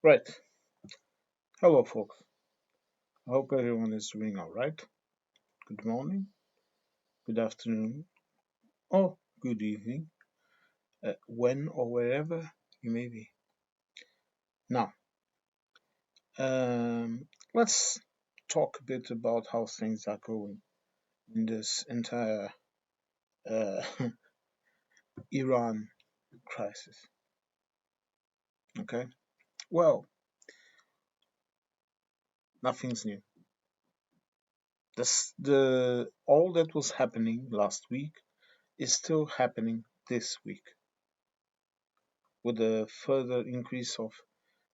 Right. Hello, folks. I hope everyone is doing all right. Good morning, good afternoon, or good evening, when or wherever you may be. Now, let's talk a bit about how things are going in this entire uh, Iran crisis. Okay. Well, nothing's new. The all that was happening last week is still happening this week, with a further increase of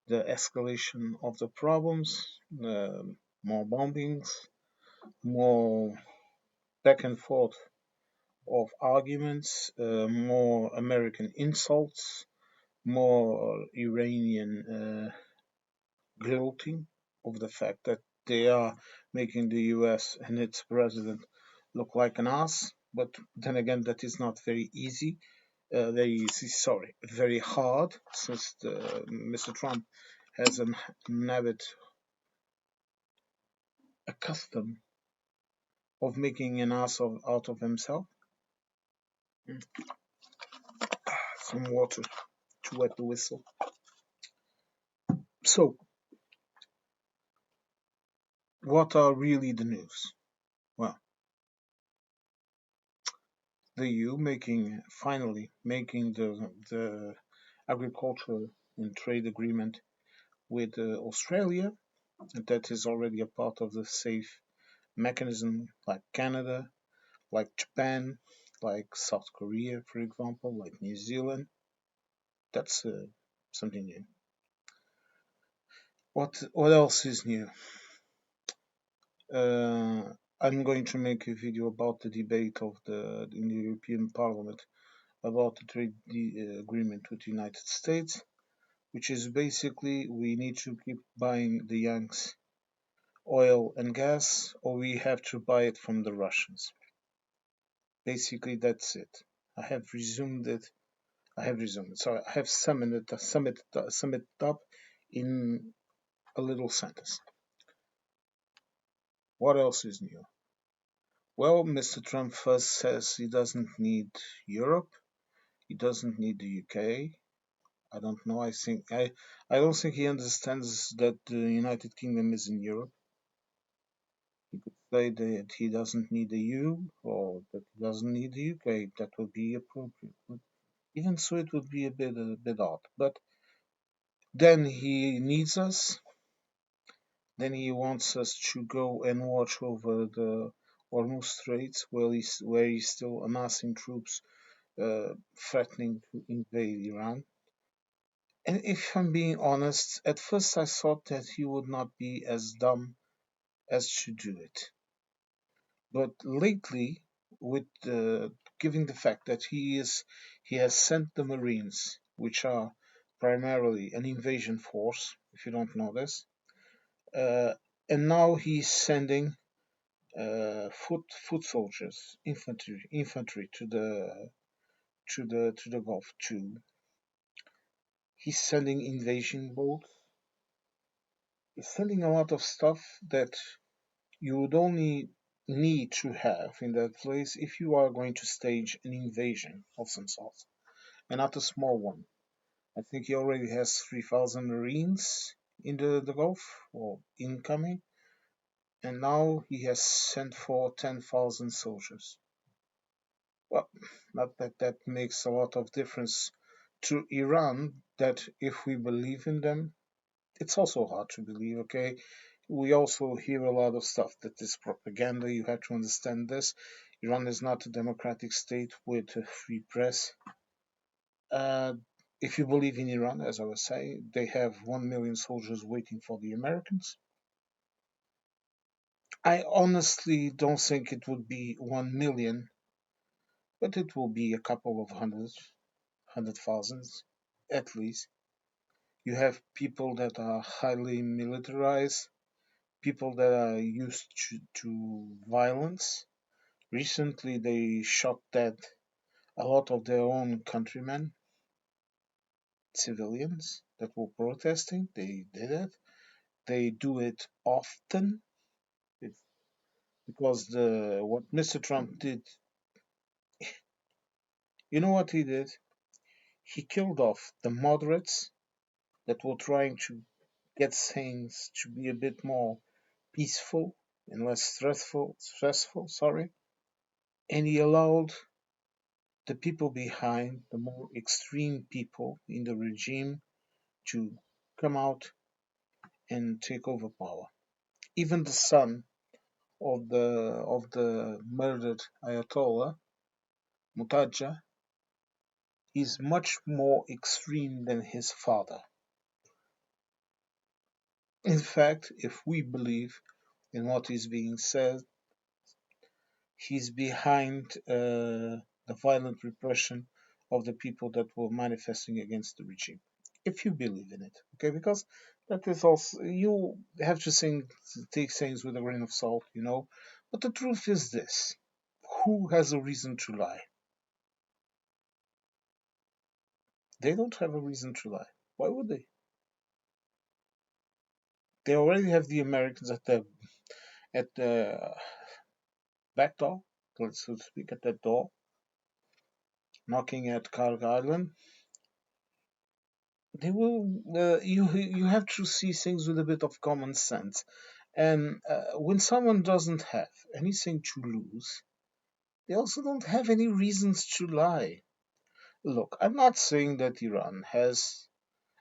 the escalation of the problems, more bombings, more back and forth of arguments, more American insults, more Iranian gloating of the fact that they are making the US and its president look like an ass. But then again, that is not very easy. Very easy, sorry, very hard, since Mr. Trump has an habit, a custom of making an ass out of himself. Some water to wet the whistle. So, what are really the news? Well, the EU finally making the agriculture and trade agreement with Australia, and that is already a part of the safe mechanism, like Canada, like Japan, like South Korea, for example, like New Zealand. That's something new. What else is new? Uh, I'm going to make a video about the debate of the in the European Parliament about the trade agreement with the United States, which is basically we need to keep buying the Yanks oil and gas, or we have to buy it from the Russians. Basically, that's it. I have resumed it. I have resumed it. Sorry, I have summed it up in a little sentence. What else is new? Well, Mr. Trump first says he doesn't need Europe. He doesn't need the UK. I don't know. I don't think he understands that the United Kingdom is in Europe. He could say that he doesn't need the EU or that he doesn't need the UK. That would be appropriate. But even so, it would be a bit odd. But then he needs us. Then he wants us to go and watch over the Ormuz Straits, where he's still amassing troops, threatening to invade Iran. And if I'm being honest, at first I thought that he would not be as dumb as to do it. But lately, with given the fact that he has sent the Marines, which are primarily an invasion force, if you don't know this, uh, and now he's sending foot soldiers, infantry to the Gulf too. He's sending invasion boats. He's sending a lot of stuff that you would only need to have in that place if you are going to stage an invasion of some sort, and not a small one. I think he already has 3,000 Marines in the Gulf, or incoming, and now he has sent for 10,000 soldiers. Well, not that that makes a lot of difference to Iran, that if we believe in them, it's also hard to believe, okay? We also hear a lot of stuff that is propaganda. You have to understand this. Iran is not a democratic state with a free press. Uh, if you believe in Iran, as I was saying, they have 1 million soldiers waiting for the Americans. I honestly don't think it would be 1 million, but it will be a couple of hundred thousands at least. You have people that are highly militarized, people that are used to violence. Recently, they shot dead a lot of their own countrymen. civilians that were protesting. They did it. They do it often. It's because the what Mr. Trump did, you know what he did? He killed off the moderates that were trying to get things to be a bit more peaceful and less stressful, sorry. And he allowed the people behind, the more extreme people in the regime, to come out and take over power. Even the son of the murdered Ayatollah Mutaja is much more extreme than his father. In fact, if we believe in what is being said, he's behind the violent repression of the people that were manifesting against the regime. If you believe in it, okay, because that is also you have to take things with a grain of salt, you know. But the truth is this: who has a reason to lie? They don't have a reason to lie. Why would they? They already have the Americans at the back door, so to speak, at that door, knocking at Carg Island. They will. You have to see things with a bit of common sense. And when someone doesn't have anything to lose, they also don't have any reasons to lie. Look, I'm not saying that Iran has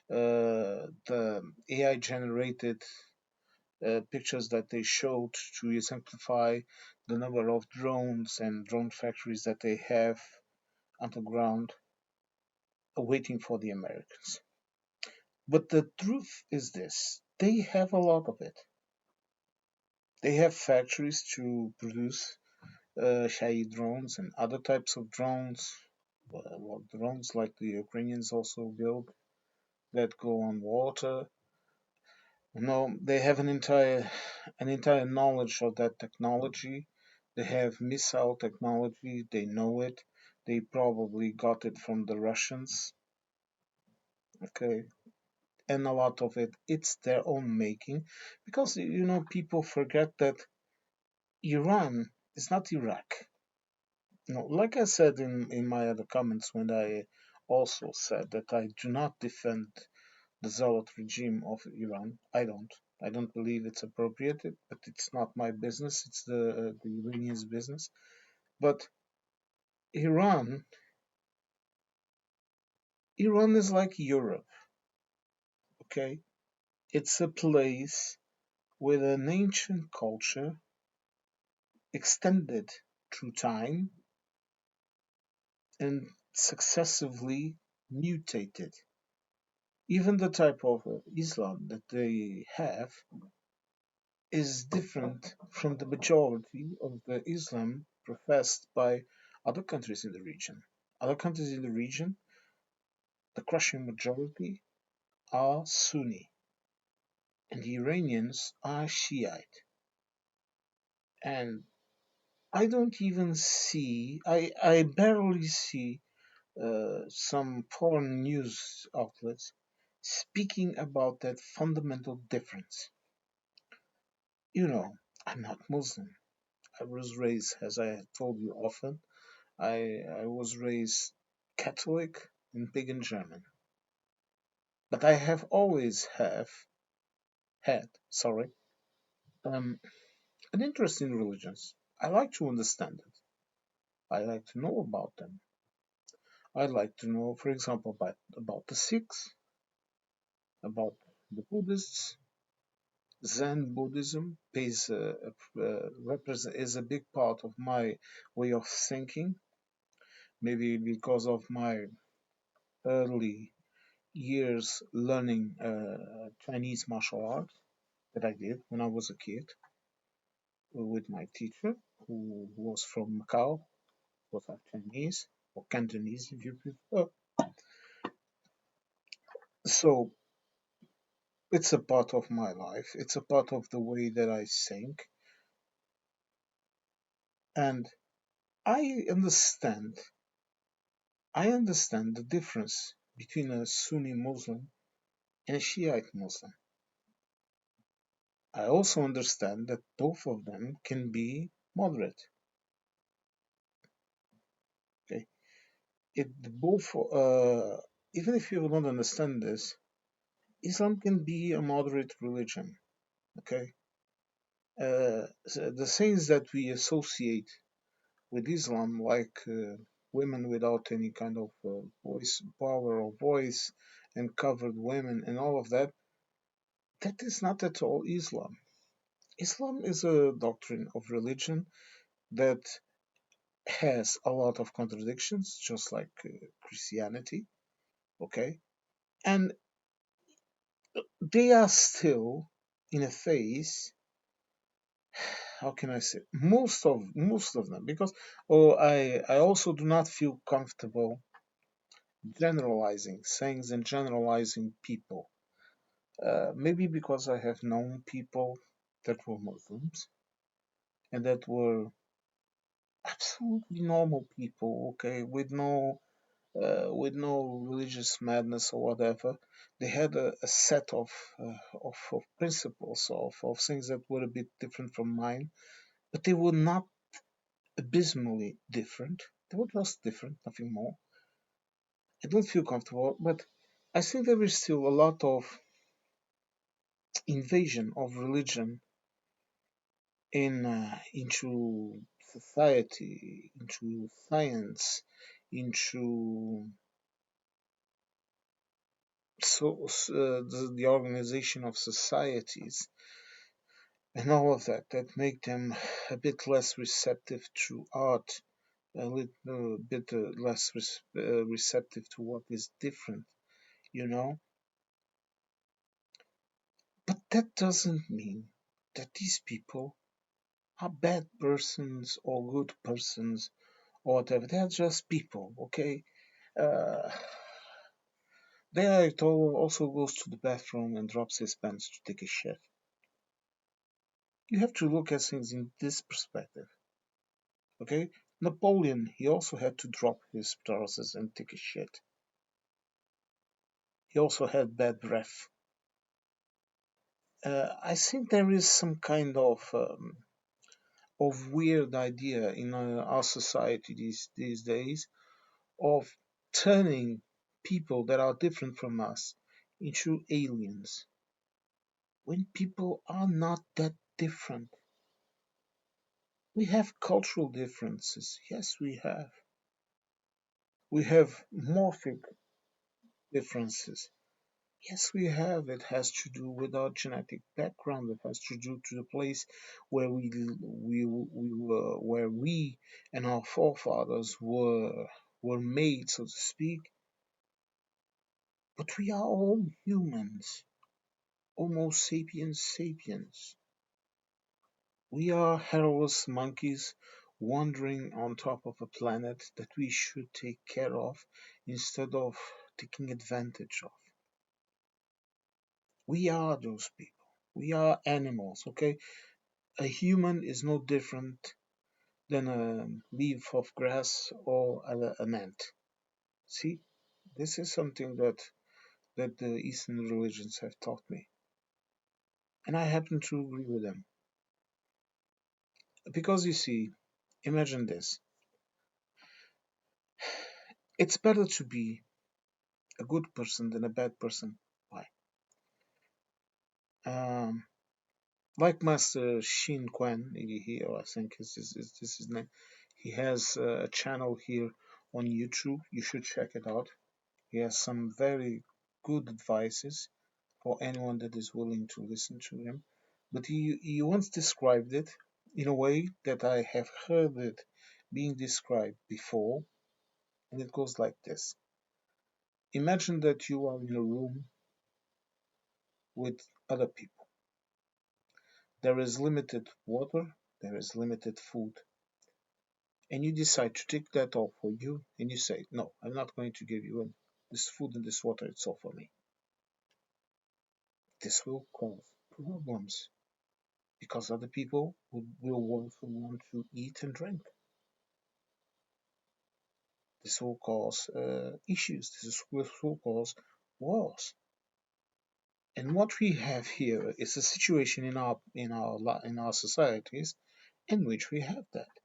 the AI generated pictures that they showed to exemplify the number of drones and drone factories that they have underground waiting for the Americans. But the truth is this: they have a lot of it. They have factories to produce Shahid drones and other types of drones, well, drones like the Ukrainians also build that go on water. No, they have an entire knowledge of that technology. They have missile technology. They know it. They probably got it from the Russians. Okay, and a lot of it's their own making, because people forget that Iran is not Iraq. No, like I said in my other comments, when I also said that I do not defend the zealot regime of Iran. I don't. I don't believe it's appropriate, but it's not my business. It's the Iranians' business. But Iran, Iran is like Europe. Okay, it's a place with an ancient culture extended through time and successively mutated. Even the type of Islam that they have is different from the majority of the Islam professed by other countries in the region. Other countries in the region, the crushing majority are Sunni, and the Iranians are Shiite. And I don't even see, I barely see some foreign news outlets speaking about that fundamental difference. You know, I'm not Muslim. I was raised, as I have told you often, I was raised Catholic and pagan German, but I have always have had, sorry, um, an interest in religions. I like to understand it. I like to know about them. I like to know, for example, about the Sikhs, about the Buddhists. Zen Buddhism is a big part of my way of thinking. Maybe because of my early years learning Chinese martial arts that I did when I was a kid with my teacher, who was from Macau, was half Chinese or Cantonese, if you prefer. So it's a part of my life. It's a part of the way that I think, and I understand. I understand the difference between a Sunni Muslim and a Shiite Muslim. I also understand that both of them can be moderate. Okay, it both even if you don't understand this, Islam can be a moderate religion. Okay, so the things that we associate with Islam, like women without any kind of voice, power or voice, and covered women, and all of that, that is not at all Islam. Islam is a doctrine of religion that has a lot of contradictions, just like Christianity, okay? And they are still in a phase, how can I say, most of them, because I also do not feel comfortable generalizing things and generalizing people. Maybe because I have known people that were Muslims and that were absolutely normal people, okay, with no religious madness or whatever. They had a set of principles of things that were a bit different from mine, but they were not abysmally different. They were just different, nothing more. I don't feel comfortable, but I think there is still a lot of invasion of religion into society, into science, into the organization of societies, and all of that make them a bit less receptive to art, a little bit less receptive to what is different, you know. But that doesn't mean that these people are bad persons or good persons or whatever. They are just people, okay? Uh, There also goes to the bathroom and drops his pants to take a shit. You have to look at things in this perspective, okay? Napoleon, he also had to drop his trousers and take a shit. He also had bad breath. I think there is some kind of weird idea in our society these days of turning people that are different from us into aliens when people are not that different. We have cultural differences. Yes, we have. We have morphic differences. Yes, we have. It has to do with our genetic background. It has to do to the place where we and our forefathers were made, so to speak. But we are all humans, Homo sapiens sapiens. We are hairless monkeys wandering on top of a planet that we should take care of instead of taking advantage of. We are those people. We are animals, okay? A human is no different than a leaf of grass or an ant. See, this is something that the Eastern religions have taught me, and I happen to agree with them. Because you see, imagine this: it's better to be a good person than a bad person. Why? Um, like Master Shin Quan, I think is his name. He has a channel here on YouTube. You should check it out. He has some very good advices for anyone that is willing to listen to him. But he once described it in a way that I have heard it being described before, and it goes like this. Imagine that you are in a room with other people. There is limited water, there is limited food, and you decide to take that all for you, and you say, no, I'm not going to give you this food and this water, it's all for me. This will cause problems because other people will also want to eat and drink. This will cause issues. Will cause wars. And what we have here is a situation in our societies in which we have that,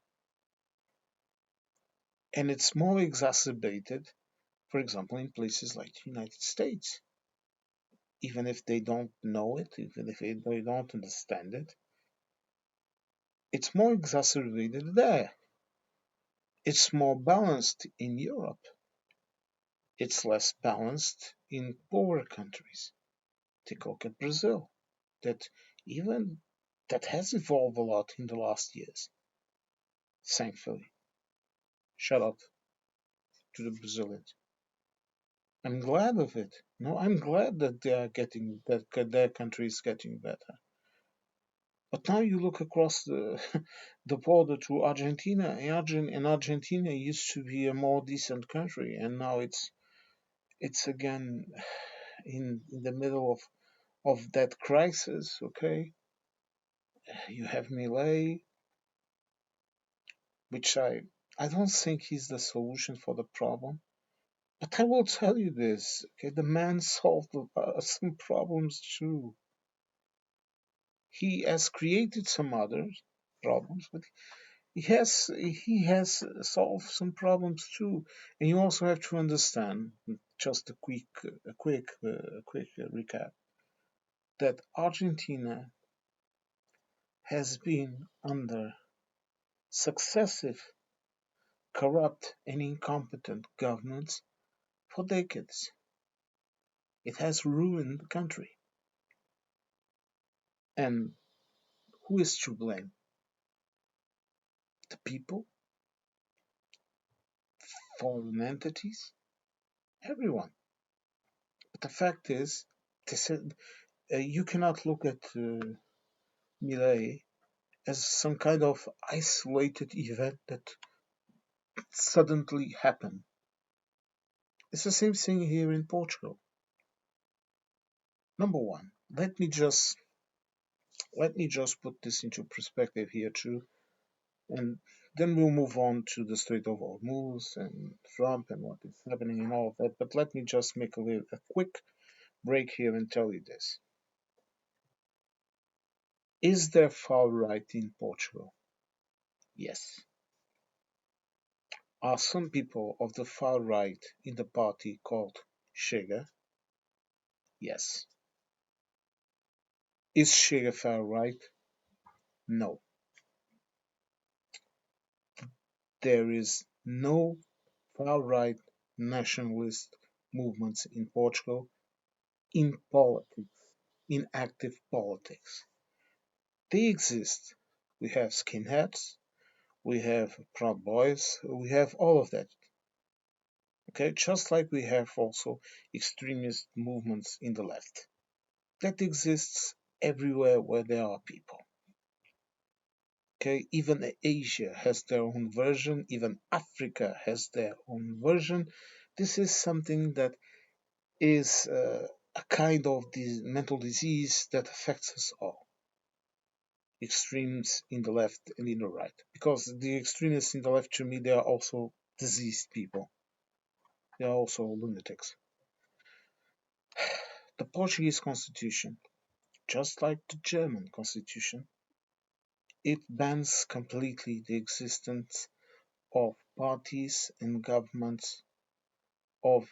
and it's more exacerbated, for example, in places like the United States. Even if they don't know it, even if they don't understand it, it's more exacerbated there. It's more balanced in Europe. It's less balanced in poorer countries. Take a look at Brazil, that even that has evolved a lot in the last years, thankfully. Shout out to the Brazilians. I'm glad of it. No, I'm glad that they are getting that their country is getting better. But now you look across the the border to Argentina, and Argentina used to be a more decent country, and now it's again in the middle of that crisis. Okay, you have Milei, which I don't think he's the solution for the problem. But I will tell you this, okay, the man solved some problems too. He has created some other problems, but he has solved some problems too. And you also have to understand, just a quick recap, that Argentina has been under successive corrupt and incompetent governments for decades. It has ruined the country. And who is to blame? The people, foreign entities, everyone. But the fact is, you cannot look at Millet as some kind of isolated event that suddenly happened. It's the same thing here in Portugal. Number one, let me just put this into perspective here too, and then we'll move on to the Strait of Ormuz and Trump and what is happening and all of that. But let me just make a quick break here and tell you this. Is there far right in Portugal? Yes. Are some people of the far right in the party called Chega? Yes. Is Chega far right? No. There is no far right nationalist movements in Portugal in politics, in active politics. They exist. We have skinheads, we have Proud Boys, we have all of that. Okay, just like we have also extremist movements in the left. That exists everywhere where there are people. Okay, even Asia has their own version, even Africa has their own version. This is something that is a kind of mental disease that affects us all, extremes in the left and in the right. Because the extremists in the left, to me, they are also diseased people, they are also lunatics. The Portuguese constitution, just like the German constitution, it bans completely the existence of parties and governments of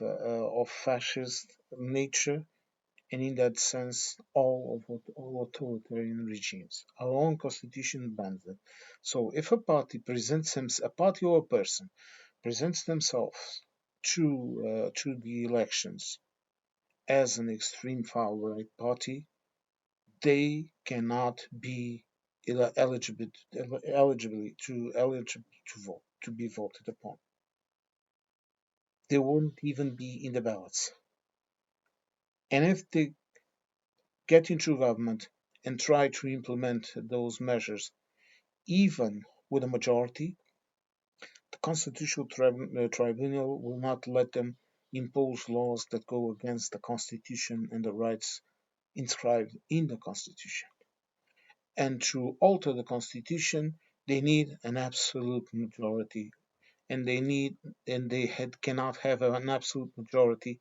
fascist nature, and in that sense, all authoritarian regimes. Our own constitution bans it. So, if a party or a person presents themselves to the elections as an extreme far right party, they cannot be eligible to vote to be voted upon. They won't even be in the ballots. And if they get into government and try to implement those measures, even with a majority, the Constitutional Tribunal will not let them impose laws that go against the Constitution and the rights inscribed in the Constitution. And to alter the Constitution, they need an absolute majority, and they need and they cannot have an absolute majority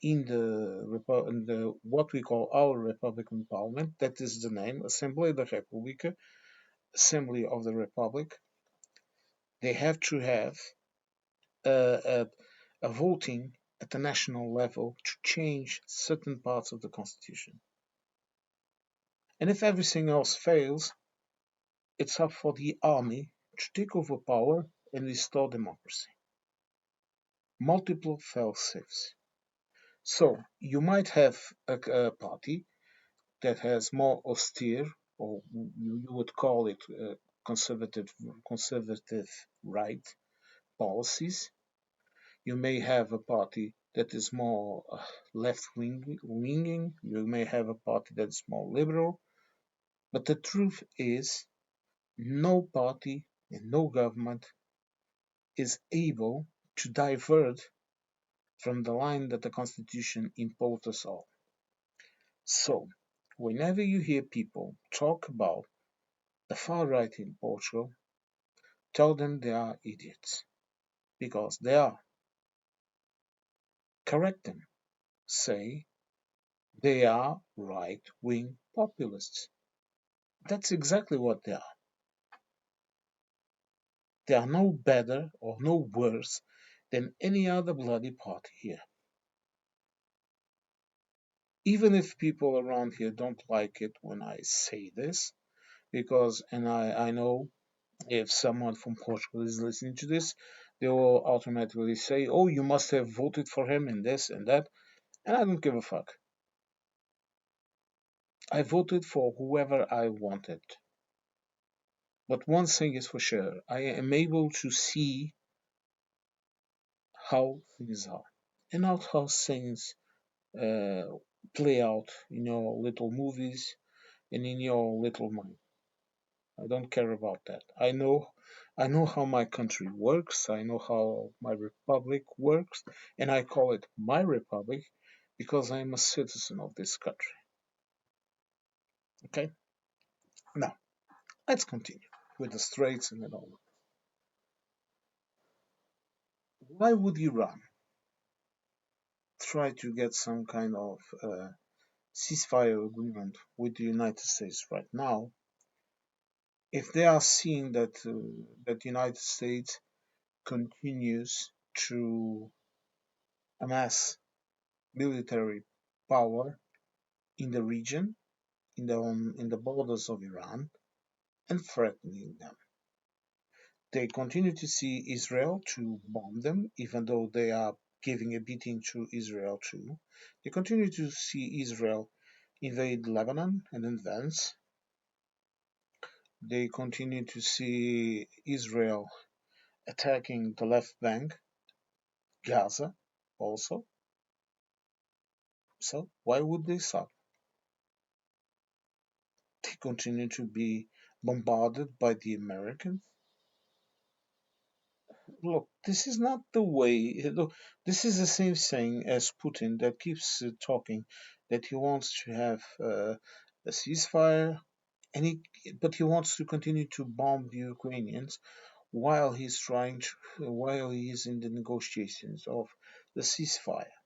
in the what we call our Republican Parliament. That is the name, Assembly da República, Assembly of the Republic. They have to have a, a voting at the national level to change certain parts of the constitution. And if everything else fails, it's up for the army to take over power and restore democracy. Multiple fail safes. So you might have a party that has more austere, or you would call it conservative right policies. You may have a party that is more left winging. You may have a party that is more liberal. But the truth is, no party and no government is able to divert from the line that the Constitution imposed us all. So, whenever you hear people talk about the far right in Portugal, tell them they are idiots. Because they are. Correct them. Say they are right wing populists. That's exactly what they are. They are no better or no worse than any other bloody party here. Even if people around here don't like it when I say this, because, and I know if someone from Portugal is listening to this, they will automatically say, oh, you must have voted for him in this and that. And I don't give a fuck. I voted for whoever I wanted. But one thing is for sure, I am able to see how things are and not how things uh, play out in your little movies and in your little mind. I don't care about that. I know how my country works. I know how my republic works, and I call it my republic because I am a citizen of this country. Okay? Now, let's continue with the Straits and all. Why would Iran try to get some kind of ceasefire agreement with the United States right now if they are seeing that the United States continues to amass military power in the region, in the borders of Iran, and threatening them. They continue to see Israel to bomb them, even though they are giving a beating to Israel too. They continue to see Israel invade Lebanon and advance. They continue to see Israel attacking the left bank, Gaza also. So why would they stop? They continue to be bombarded by the Americans. Look, this is not the way. Look, this is the same thing as Putin that keeps talking that he wants to have a ceasefire, and but he wants to continue to bomb the Ukrainians while he's while he is in the negotiations of the ceasefire.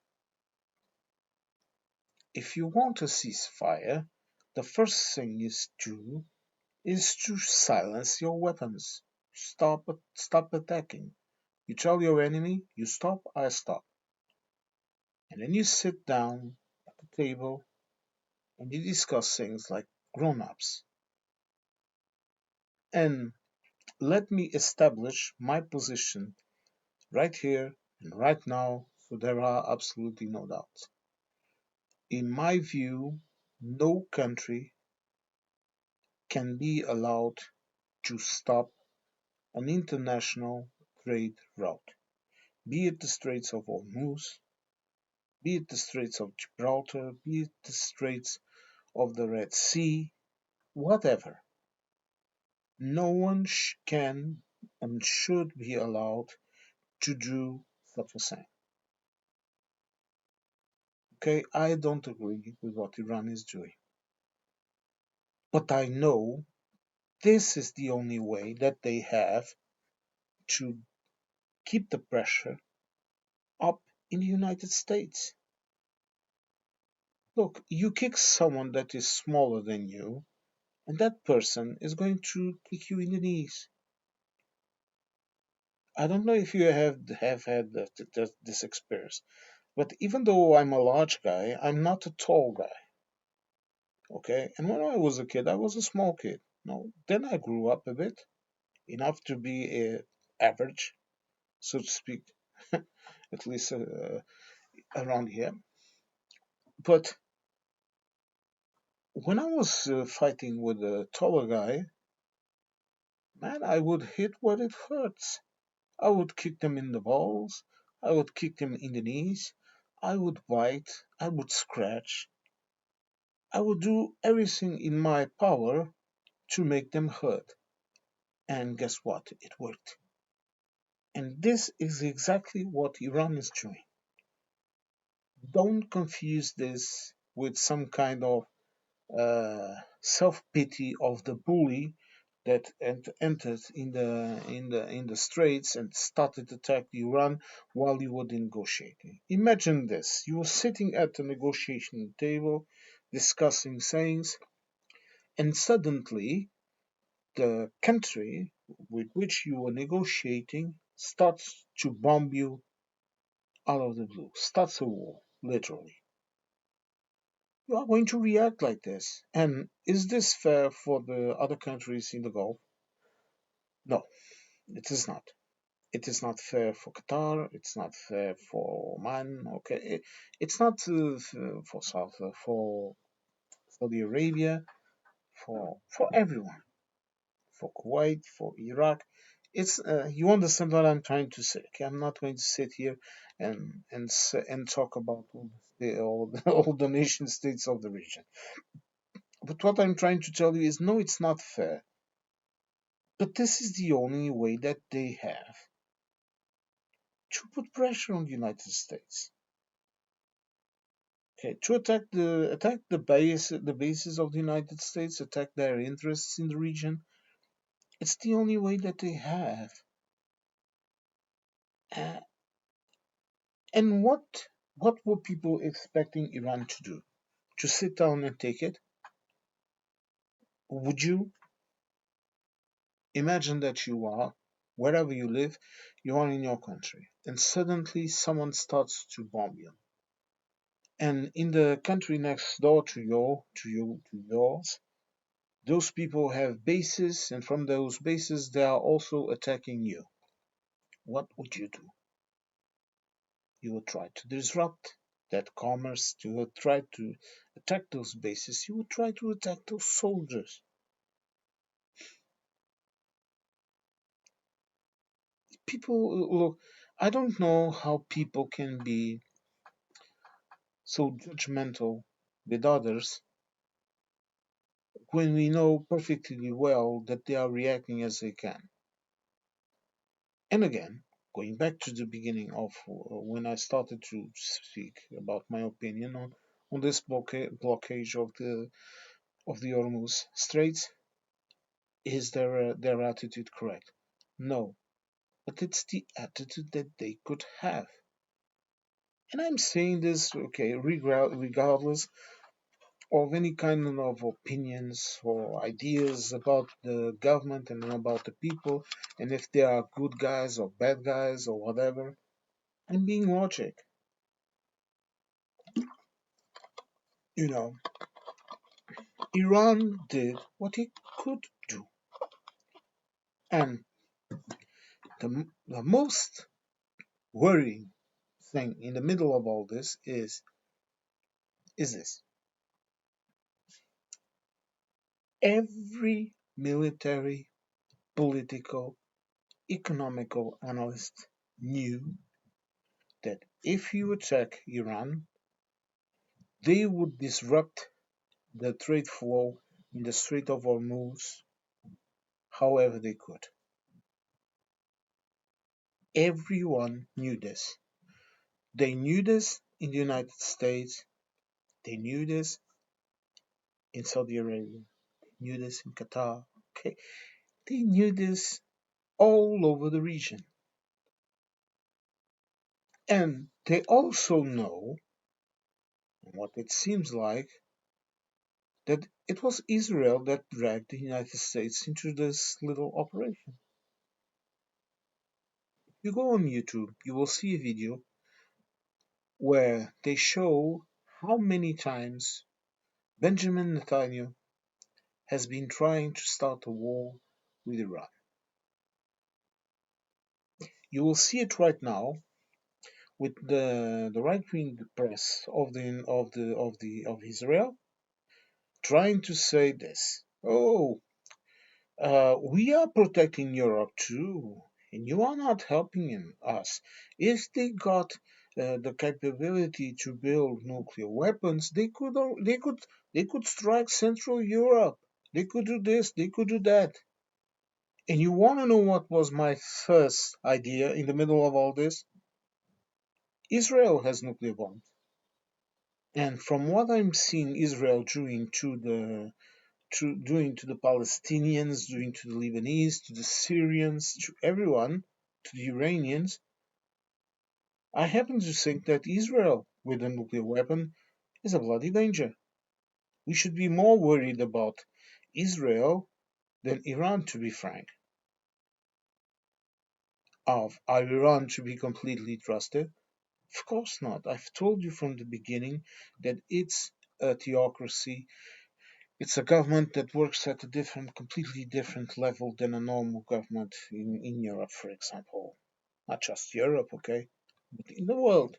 If you want a ceasefire, the first thing is to silence your weapons. Stop attacking. You tell your enemy, you stop, I stop. And then you sit down at the table and you discuss things like grown ups. And let me establish my position right here and right now so there are absolutely no doubts. In my view, no country can be allowed to stop an international trade route, be it the Straits of Ormuz, be it the Straits of Gibraltar, be it the Straits of the Red Sea, whatever. No one can and should be allowed to do such a thing. Okay, I don't agree with what Iran is doing. But I know this is the only way that they have to keep the pressure up in the United States. Look, you kick someone that is smaller than you, and that person is going to kick you in the knees. I don't know if you have had this experience, but even though I'm a large guy, I'm not a tall guy. Okay, and when I was a kid, I was a small kid. No, then I grew up a bit, enough to be average, so to speak, at least around here. But when I was fighting with a taller guy, man, I would hit where it hurts. I would kick them in the balls. I would kick them in the knees. I would bite. I would scratch. I would do everything in my power to make them hurt. And guess what? It worked. And this is exactly what Iran is doing. Don't confuse this with some kind of self pity of the bully that entered in the Straits and started to attack Iran while you were negotiating. Imagine this: you were sitting at the negotiation table, discussing things, and suddenly the country with which you were negotiating starts to bomb you out of the blue, starts a war, literally. You are going to react like this. And is this fair for the other countries in the Gulf? No, it is not. It is not fair for Qatar. It's not fair for Oman. Okay, it's not for for Saudi Arabia, for everyone, for Kuwait, for Iraq. It's you understand what I'm trying to say. Okay, I'm not going to sit here and talk about all the nation states of the region. But what I'm trying to tell you is no, it's not fair. But this is the only way that they have to put pressure on the United States. Okay, to attack the bases of the United States, attack their interests in the region. It's the only way that they have. Uh, and what were people expecting Iran to do? To sit down and take it? Would you imagine that you are wherever you live, you are in your country, and suddenly someone starts to bomb you? And in the country next door to yours, those people have bases, and from those bases, they are also attacking you. What would you do? You would try to disrupt that commerce. You would try to attack those bases. You would try to attack those soldiers. People, look, I don't know how people can be so judgmental with others when we know perfectly well that they are reacting as they can. And again, going back to the beginning of when I started to speak about my opinion on this blockage of the Ormuz Straits, is their attitude correct? No, but it's the attitude that they could have. And I'm saying this, okay, regardless of any kind of opinions or ideas about the government and about the people, and if they are good guys or bad guys or whatever. I'm being logic. You know, Iran did what it could do. And the most worrying thing in the middle of all this is this. Every military, political, economical analyst knew that if you attack Iran, they would disrupt the trade flow in the Strait of Ormuz however they could. Everyone knew this. They knew this in the United States. They knew this in Saudi Arabia. They knew this in Qatar. Okay, they knew this all over the region. And they also know, what it seems like, that it was Israel that dragged the United States into this little operation. You go on YouTube, you will see a video where they show how many times Benjamin Netanyahu has been trying to start a war with Iran. You will see it right now with the right-wing press of Israel trying to say this. Oh, we are protecting Europe too, and you are not helping us. If they got the capability to build nuclear weapons, they could strike Central Europe. They could do this. They could do that. And you want to know what was my first idea in the middle of all this? Israel has nuclear bombs. And from what I'm seeing Israel doing to the Palestinians, doing to the Lebanese, to the Syrians, to everyone, to the Iranians, I happen to think that Israel with a nuclear weapon is a bloody danger. We should be more worried about Israel than Iran, to be frank. Are Iran to be completely trusted? Of course not. I've told you from the beginning that it's a theocracy. It's a government that works at a completely different level than a normal government in Europe, for example. Not just Europe, okay? But in the world,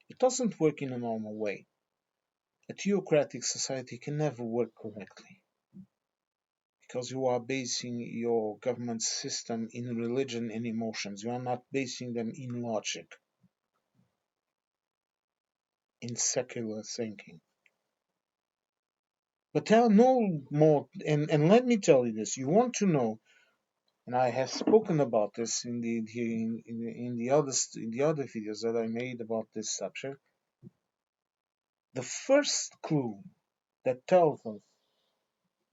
it doesn't work in a normal way. A theocratic society can never work correctly because you are basing your government system in religion and emotions. You are not basing them in logic, in secular thinking. But there are no more, and let me tell you this: you want to know, and I have spoken about this in the other videos that I made about this subject. The first clue that tells us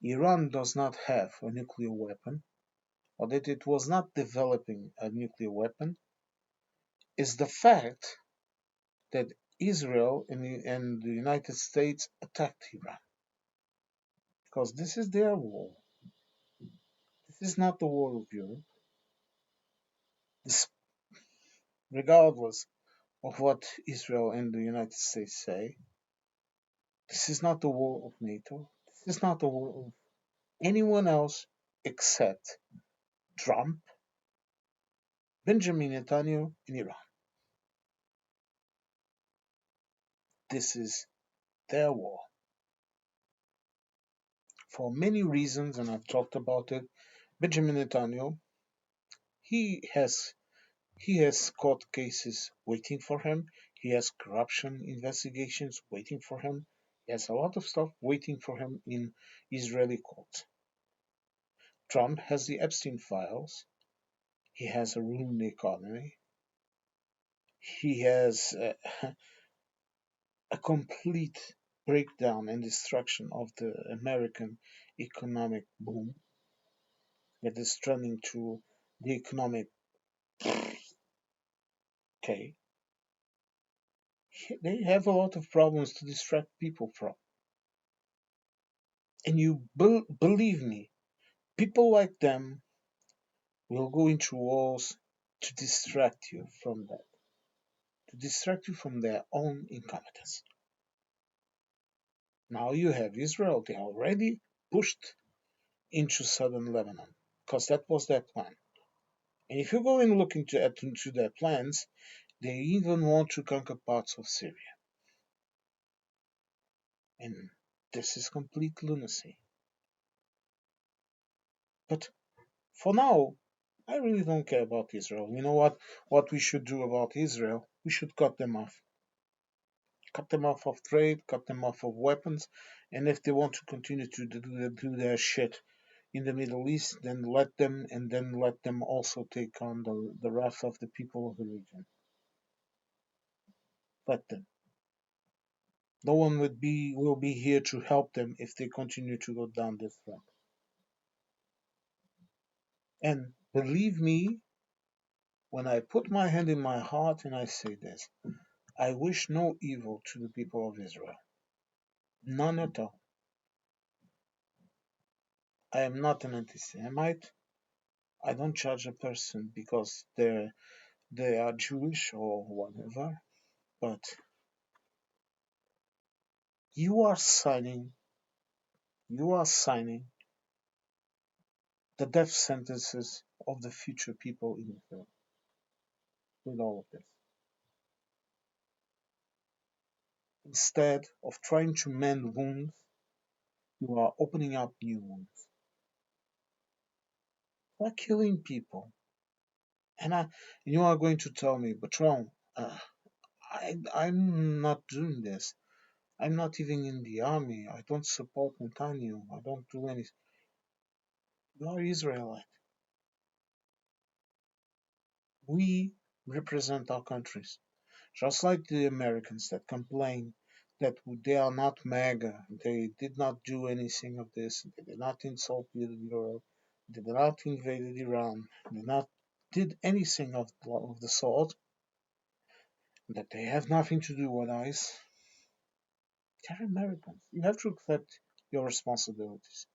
Iran does not have a nuclear weapon, or that it was not developing a nuclear weapon, is the fact that Israel and the United States attacked Iran. Because this is their war. This is not the war of Europe. This, regardless of what Israel and the United States say, this is not the war of NATO. This is not the war of anyone else except Trump, Benjamin Netanyahu, and Iran. This is their war. For many reasons, and I've talked about it, Benjamin Netanyahu, he has he has court cases waiting for him. He has corruption investigations waiting for him. He has a lot of stuff waiting for him in Israeli courts. Trump has the Epstein files. He has a ruined economy. He has a complete breakdown and destruction of the American economic boom that is turning to the economic okay. They have a lot of problems to distract people from. And you believe me, people like them will go into wars to distract you from that, to distract you from their own incompetence. Now you have Israel, they already pushed into southern Lebanon because that was their plan. And if you go and look into their plans, they even want to conquer parts of Syria. And this is complete lunacy. But for now, I really don't care about Israel. You know what? What we should do about Israel? We should cut them off. Cut them off of trade, cut them off of weapons, and if they want to continue to do their shit in the Middle East, then let them also take on the wrath of the people of the region. Let them. No one will be here to help them if they continue to go down this road. And believe me, when I put my hand in my heart and I say this, I wish no evil to the people of Israel. None at all. I am not an anti-Semite. I don't judge a person because they are Jewish or whatever. But you are signing you are signing the death sentences of the future people in Israel with all of this. Instead of trying to mend wounds, you are opening up new wounds. You are killing people. And you are going to tell me, but Ron, I'm not doing this. I'm not even in the army. I don't support Netanyahu. I don't do anything. You are Israelite. We represent our countries. Just like the Americans that complain that they are not MAGA, they did not do anything of this, they did not insult Europe, they did not invade Iran, they did not did anything of the sort, that they have nothing to do with us. They're Americans. You have to accept your responsibilities.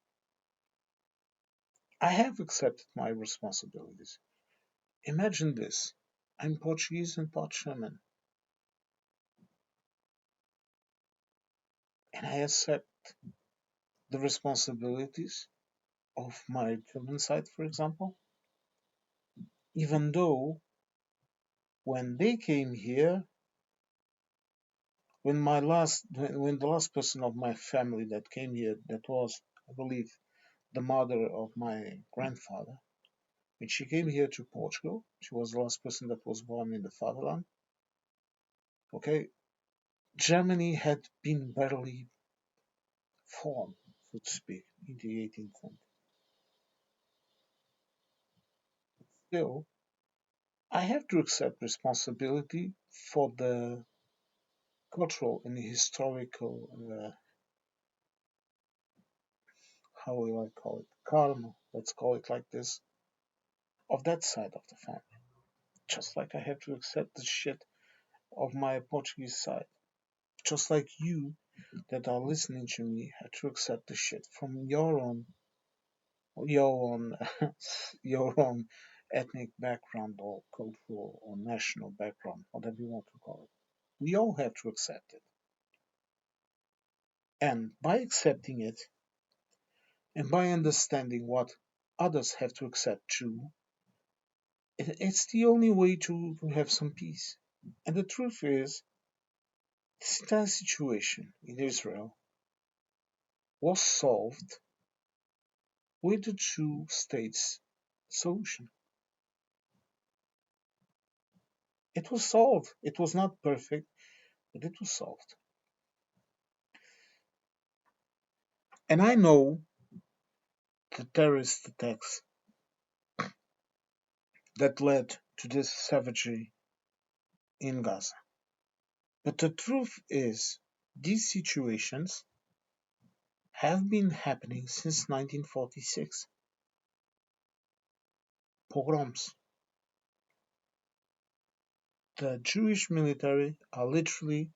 I have accepted my responsibilities. Imagine this. I'm Portuguese and part German, and I accept the responsibilities of my German side, for example, even though when they came here, when the last person of my family that came here, that was, I believe, the mother of my grandfather, when she came here to Portugal, she was the last person that was born in the fatherland. Okay, Germany had been barely formed, so to speak, in the 18th century. Still, I have to accept responsibility for the cultural and historical, how will I call it, karma, let's call it like this, of that side of the family. Just like I have to accept the shit of my Portuguese side. Just like you that are listening to me have to accept the shit from your own, your own ethnic background or cultural or national background, whatever you want to call it. We all have to accept it. And by accepting it, and by understanding what others have to accept too, it's the only way to have some peace. And the truth is, this entire situation in Israel was solved with the two states solution. It was solved. It was not perfect, but it was solved. And I know the terrorist attacks that led to this savagery in Gaza. But the truth is, these situations have been happening since 1946. Pogroms. The Jewish military are literally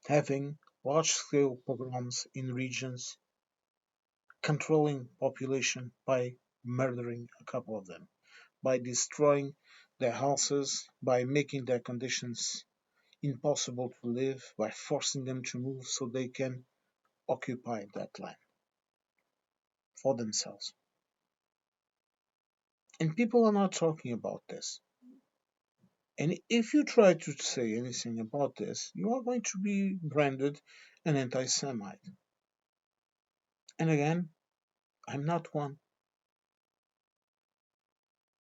having large-scale pogroms in regions, controlling population by murdering a couple of them, by destroying their houses, by making their conditions impossible to live, by forcing them to move so they can occupy that land for themselves. And people are not talking about this. And if you try to say anything about this, you are going to be branded an anti Semite. And again, I'm not one.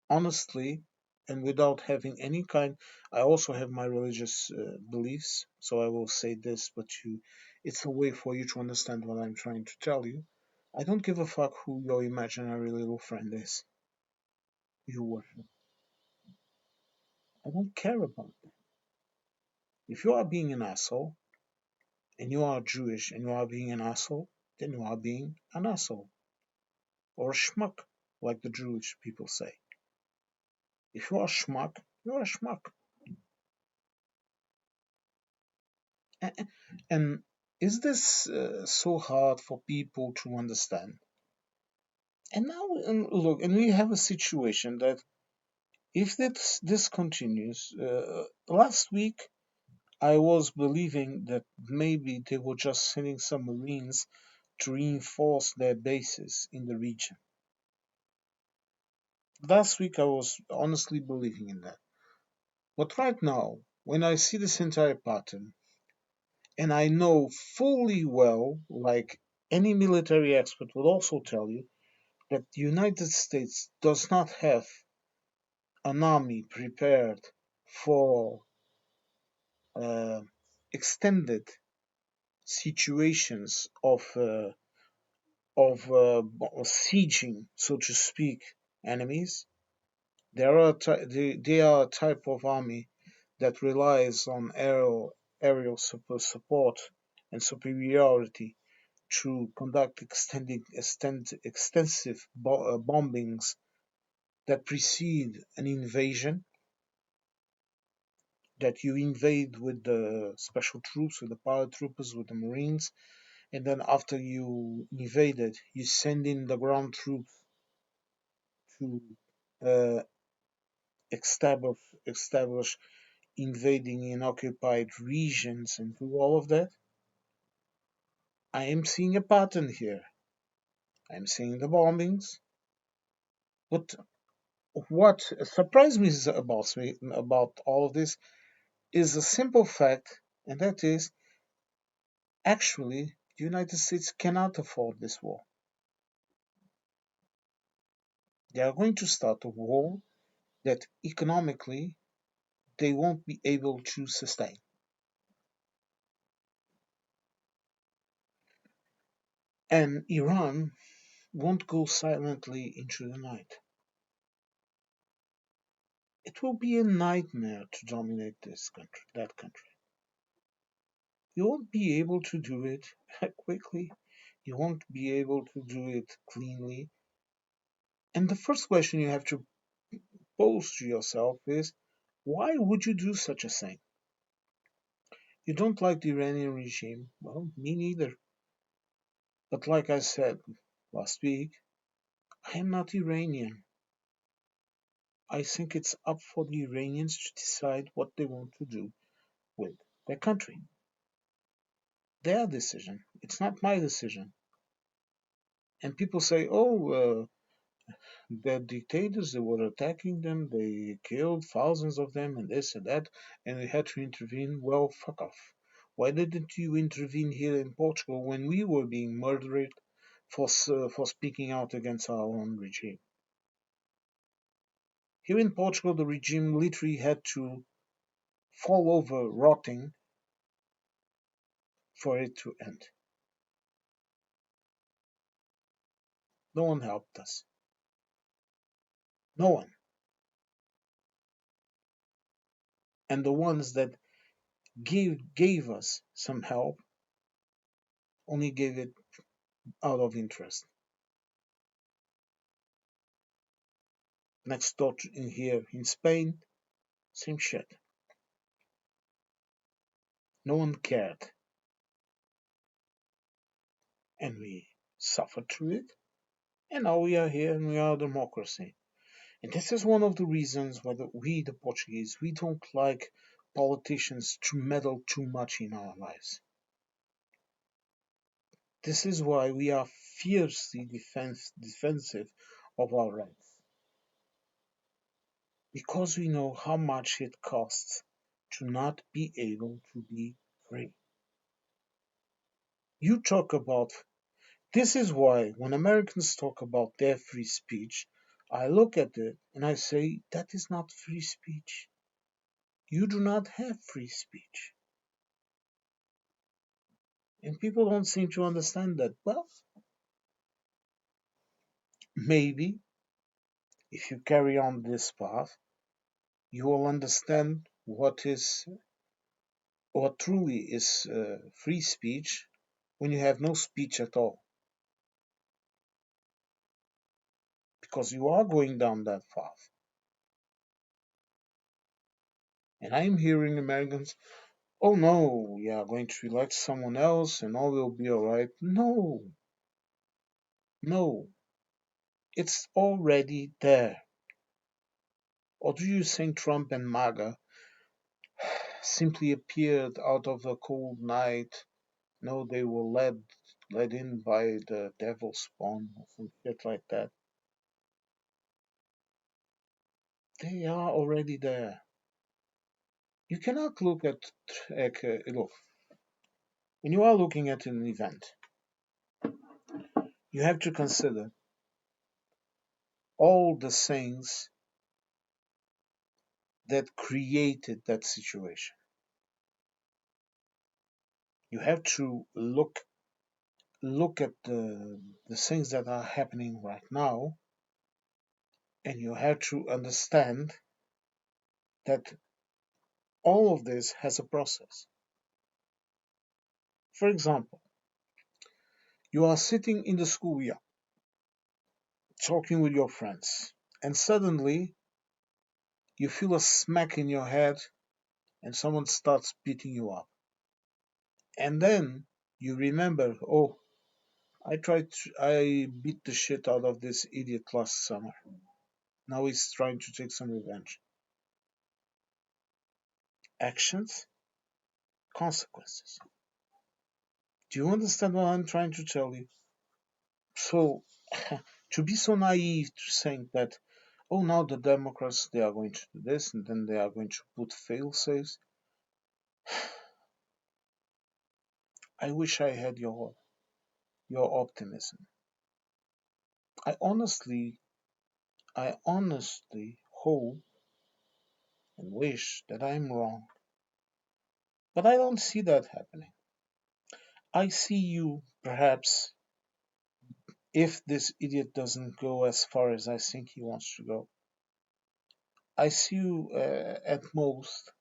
Honestly, and without having any kind, I also have my religious beliefs, so I will say this, but it's a way for you to understand what I'm trying to tell you. I don't give a fuck who your imaginary little friend is. You worship. I don't care about that. If you are being an asshole, and you are Jewish and you are being an asshole, then you are being an asshole. Or a schmuck, like the Jewish people say. If you are a schmuck, you're a schmuck. And is this so hard for people to understand? And now, and look, and we have a situation that if this continues, last week I was believing that maybe they were just sending some Marines to reinforce their bases in the region. Last week I was honestly believing in that. But right now, when I see this entire pattern, and I know fully well, like any military expert will also tell you, that the United States does not have an army prepared for uh, extended situations of sieging, so to speak, enemies. They are a type of army that relies on aerial support and superiority to conduct extensive bombings that precede an invasion, that you invade with the special troops, with the paratroopers, with the Marines, and then after you invaded, you send in the ground troops to uh, establish invading in occupied regions and do all of that. I am seeing a pattern here. I'm seeing the bombings. But what surprised me about all of this is a simple fact, and that is actually the United States cannot afford this war. They are going to start a war that economically they won't be able to sustain. And Iran won't go silently into the night. It will be a nightmare to dominate that country. You won't be able to do it quickly. You won't be able to do it cleanly. And the first question you have to pose to yourself is, why would you do such a thing? You don't like the Iranian regime? Well, me neither. But like I said last week, I am not Iranian. I think it's up for the Iranians to decide what they want to do with their country. Their decision. It's not my decision. And people say, oh, the dictators, they were attacking them, they killed thousands of them, and this and that, and we had to intervene. Well, fuck off. Why didn't you intervene here in Portugal when we were being murdered for speaking out against our own regime? Here in Portugal, the regime literally had to fall over rotting for it to end. No one helped us. No one. And the ones that gave us some help only gave it out of interest. Next door in here in Spain, same shit. No one cared, and we suffered through it. And now we are here and we are a democracy. And this is one of the reasons why we, the Portuguese, we don't like politicians to meddle too much in our lives. This is why we are fiercely defensive of our rights. Because we know how much it costs to not be able to be free. You talk about This is why when Americans talk about their free speech, I look at it and I say, that is not free speech. You do not have free speech. And people don't seem to understand that. Well, maybe if you carry on this path, you will understand what truly is free speech when you have no speech at all. Because you are going down that path. And I'm hearing Americans, oh no, we are going to elect someone else and all will be alright. No, no, it's already there. Or do you think Trump and MAGA simply appeared out of the cold night? No, they were led in by the devil's spawn or some shit like that. They are already there. You cannot look at look when you are looking at an event. You have to consider all the things that created that situation. You have to look at the things that are happening right now, and you have to understand that all of this has a process. For example, you are sitting in the schoolyard talking with your friends, and suddenly you feel a smack in your head and someone starts beating you up. And then you remember, oh, I beat the shit out of this idiot last summer. Now he's trying to take some revenge. Actions, consequences. Do you understand what I'm trying to tell you? So, to be so naive to think that, oh, now the Democrats, they are going to do this and then they are going to put fail safes. I wish I had your optimism. I honestly, I honestly hope and wish that I'm wrong. But I don't see that happening. I see you, perhaps, if this idiot doesn't go as far as I think he wants to go, I see you at most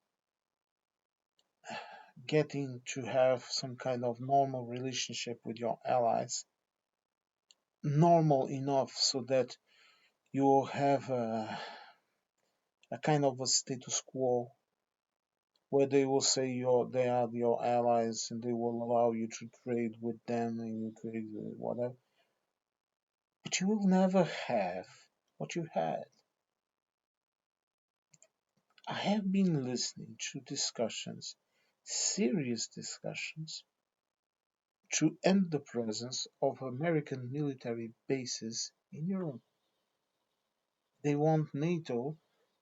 getting to have some kind of normal relationship with your allies, normal enough so that you will have a kind of a status quo where they will say they are your allies and they will allow you to trade with them and you trade whatever. But you will never have what you had. I have been listening to discussions, serious discussions, to end the presence of American military bases in Europe. They want NATO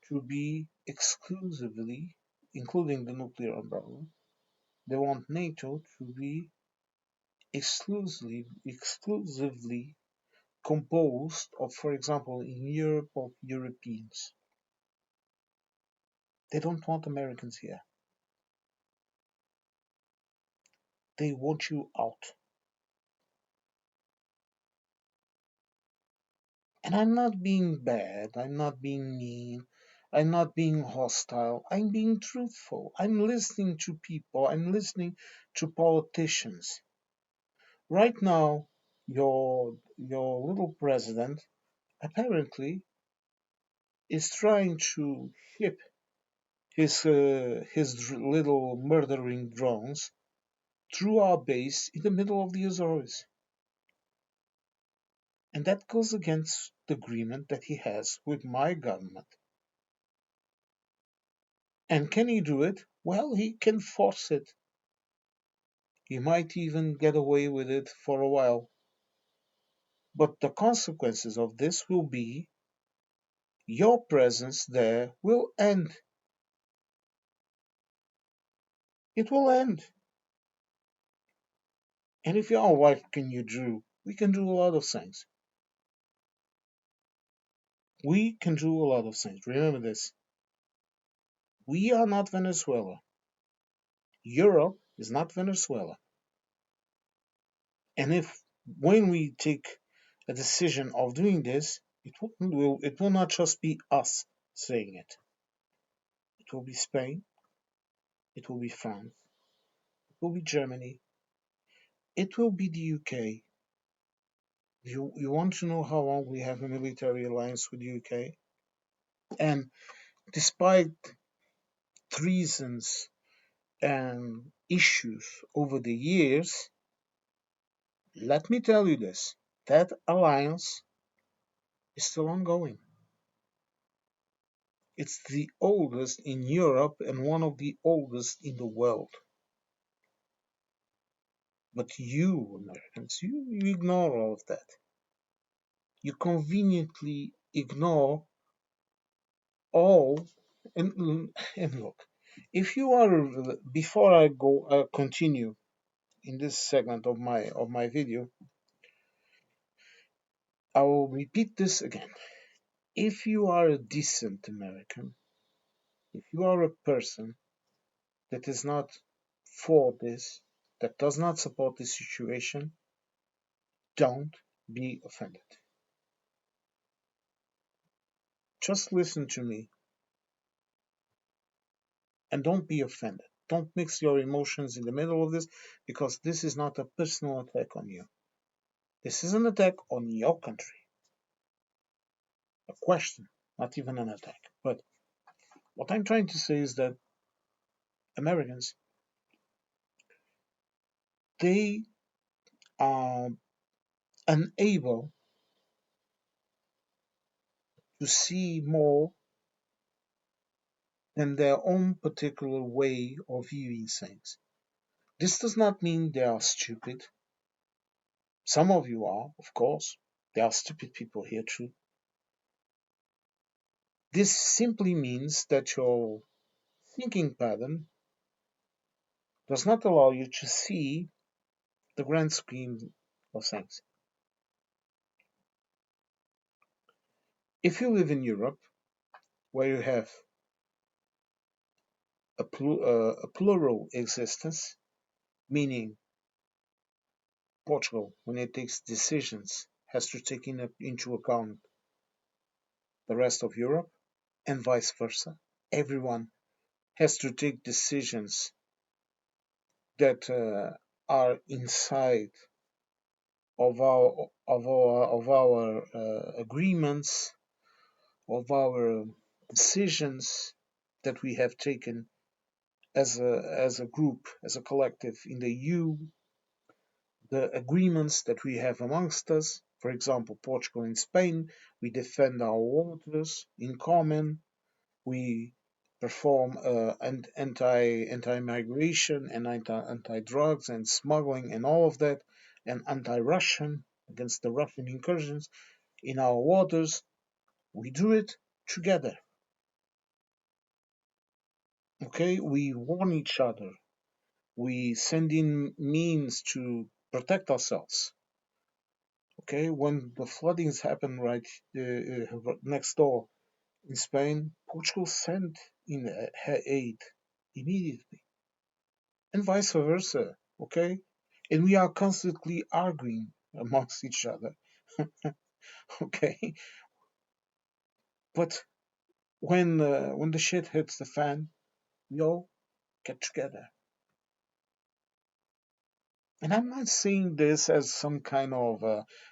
to be exclusively, including the nuclear umbrella, they want NATO to be exclusively composed of, for example, in Europe, of Europeans. They don't want Americans here. They want you out. And I'm not being bad, I'm not being mean, I'm not being hostile, I'm being truthful. I'm listening to people, I'm listening to politicians. Right now, your little president apparently is trying to ship his little murdering drones through our base in the middle of the Azores. And that goes against the agreement that he has with my government. And can he do it? Well, he can force it. He might even get away with it for a while. But the consequences of this will be your presence there will end. It will end. And if you're, what can you do? We can do a lot of things. We can do a lot of things. Remember this. We are not Venezuela. Europe is not Venezuela. And if when we take a decision of doing this, it will not just be us saying it. It will be Spain, it will be France, it will be Germany, it will be the UK. You want to know how long we have a military alliance with the UK? And despite treasons and issues over the years, let me tell you this, that alliance is still ongoing. It's the oldest in Europe and one of the oldest in the world. But you, Americans, you ignore all of that. You conveniently ignore all. And look, if you are, before I go continue in this segment of my video, I will repeat this again. If you are a decent American, if you are a person that is not for this, that does not support this situation, don't be offended. Just listen to me and don't be offended. Don't mix your emotions in the middle of this because this is not a personal attack on you. This is an attack on your country. A question, not even an attack. But what I'm trying to say is that Americans, they are unable to see more than their own particular way of viewing things. This does not mean they are stupid. Some of you are, of course. There are stupid people here too. This simply means that your thinking pattern does not allow you to see the grand scheme of things. If you live in Europe, where you have a plural existence, meaning Portugal, when it takes decisions, has to take into account the rest of Europe, and vice versa. Everyone has to take decisions that are inside of our agreements, of our decisions that we have taken as a group, as a collective in the EU, the agreements that we have amongst us. For example, Portugal and Spain, we defend our waters in common. We perform anti-migration and anti-drugs and smuggling and all of that, and anti-Russian against the Russian incursions in our waters. We do it together. Okay, we warn each other. We send in means to protect ourselves. Okay, when the floodings happened right next door in Spain, Portugal sent in her aid immediately, and vice versa. Okay, and we are constantly arguing amongst each other. Okay, but when the shit hits the fan, we all get together. And I'm not saying this as some kind of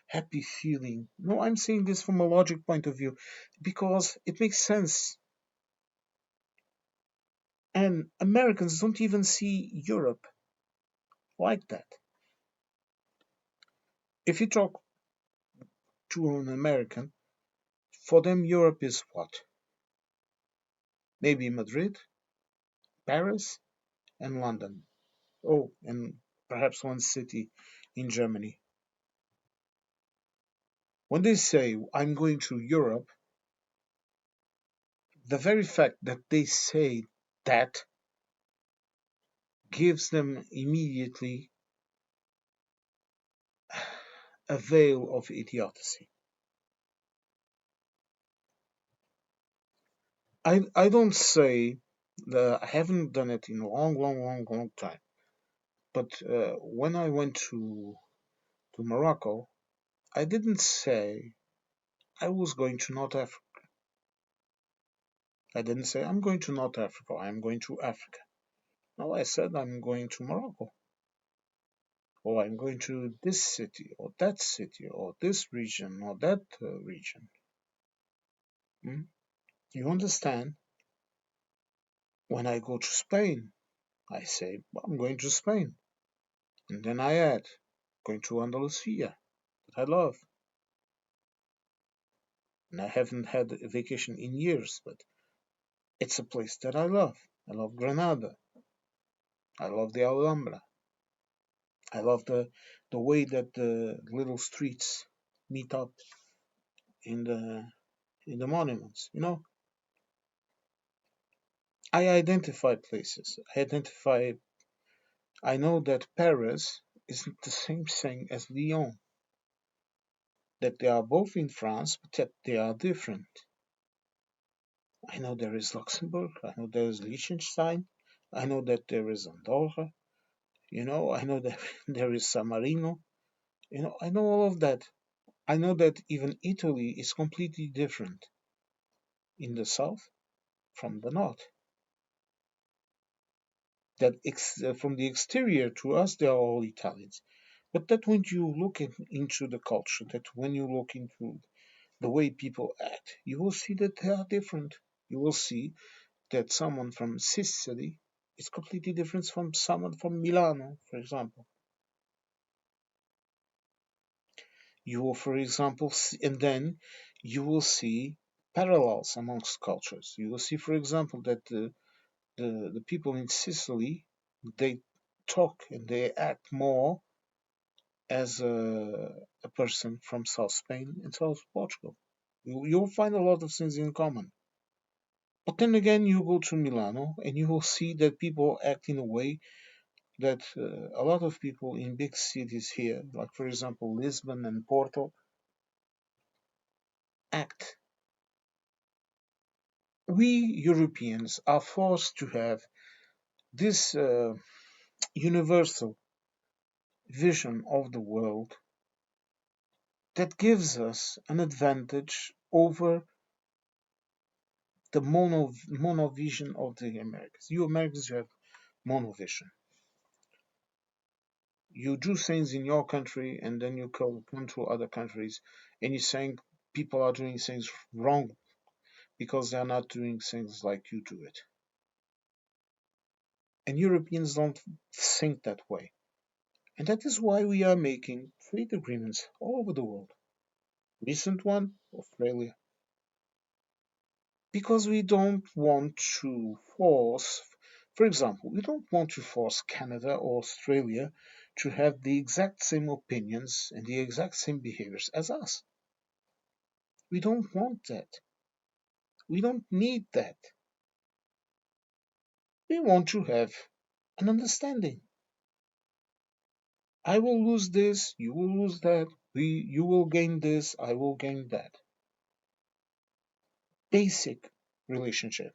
happy feeling. No, I'm saying this from a logic point of view because it makes sense. And Americans don't even see Europe like that. If you talk to an American, for them, Europe is what? Maybe Madrid, Paris, and London. Oh, and perhaps one city in Germany. When they say, I'm going to Europe, the very fact that they say that gives them immediately a veil of idiocy. I don't say that I haven't done it in a long time. But when I went to Morocco, I didn't say I was going to North Africa. I didn't say I'm going to North Africa. I'm going to Africa. No, I said I'm going to Morocco, or I'm going to this city, or this region, or that region. Hmm? You understand When I go to Spain, I say, well, I'm going to Spain. And then I add, going to Andalusia, that I love. And I haven't had a vacation in years, but it's a place that I love. I love Granada. I love the Alhambra. I love the way that the little streets meet up in the monuments. I identify places. I know that Paris isn't the same thing as Lyon, that they are both in France, but that they are different. I know there is Luxembourg, I know there is Liechtenstein, I know that there is Andorra, I know that there is San Marino, I know all of that. I know that even Italy is completely different in the south from the north. From the exterior to us, they are all Italians. But that when you look into the culture, that when you look into the way people act, you will see that they are different. You will see that someone from Sicily is completely different from someone from Milano, for example. You will, for example, and then you will see parallels amongst cultures. You will see, for example, that the people in Sicily, they talk and they act more as a person from South Spain and South Portugal. You'll find a lot of things in common. But then again, you go to Milano and you will see that people act in a way that a lot of people in big cities here, like for example Lisbon and Porto, act. We Europeans are forced to have this universal vision of the world that gives us an advantage over the monovision of the Americans. You Americans, you have monovision. You do things in your country and then you come to other countries and you're saying people are doing things wrong because they're not doing things like you do it. And Europeans don't think that way. And that is why we are making trade agreements all over the world. Recent one, Australia. Because we don't want to force, for example, we don't want to force Canada or Australia to have the exact same opinions and the exact same behaviors as us. We don't want that. We don't need that. We want to have an understanding. I will lose this, you will lose that, you will gain this, I will gain that. Basic relationship.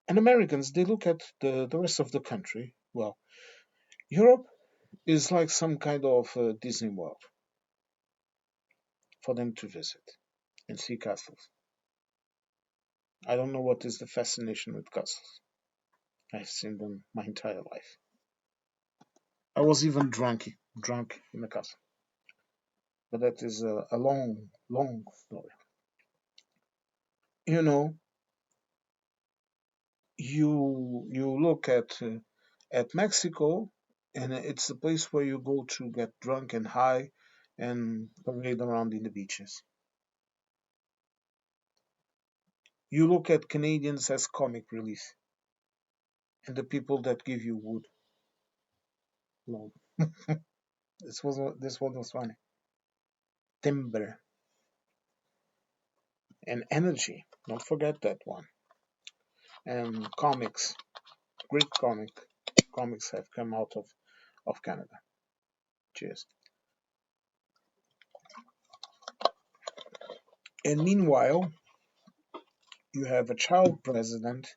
And Americans, they look at the rest of the country. Well, Europe is like some kind of Disney World for them to visit and see castles. I don't know what is the fascination with castles. I've seen them my entire life. I was even drunk in a castle. But that is a long, long story. You know, you look at Mexico, and it's a place where you go to get drunk and high and parade around in the beaches. You look at Canadians as comic relief, and the people that give you wood. No, this one was funny. Timber and energy. Don't forget that one. And comics, great comics have come out of Canada. Cheers. And meanwhile, you have a child president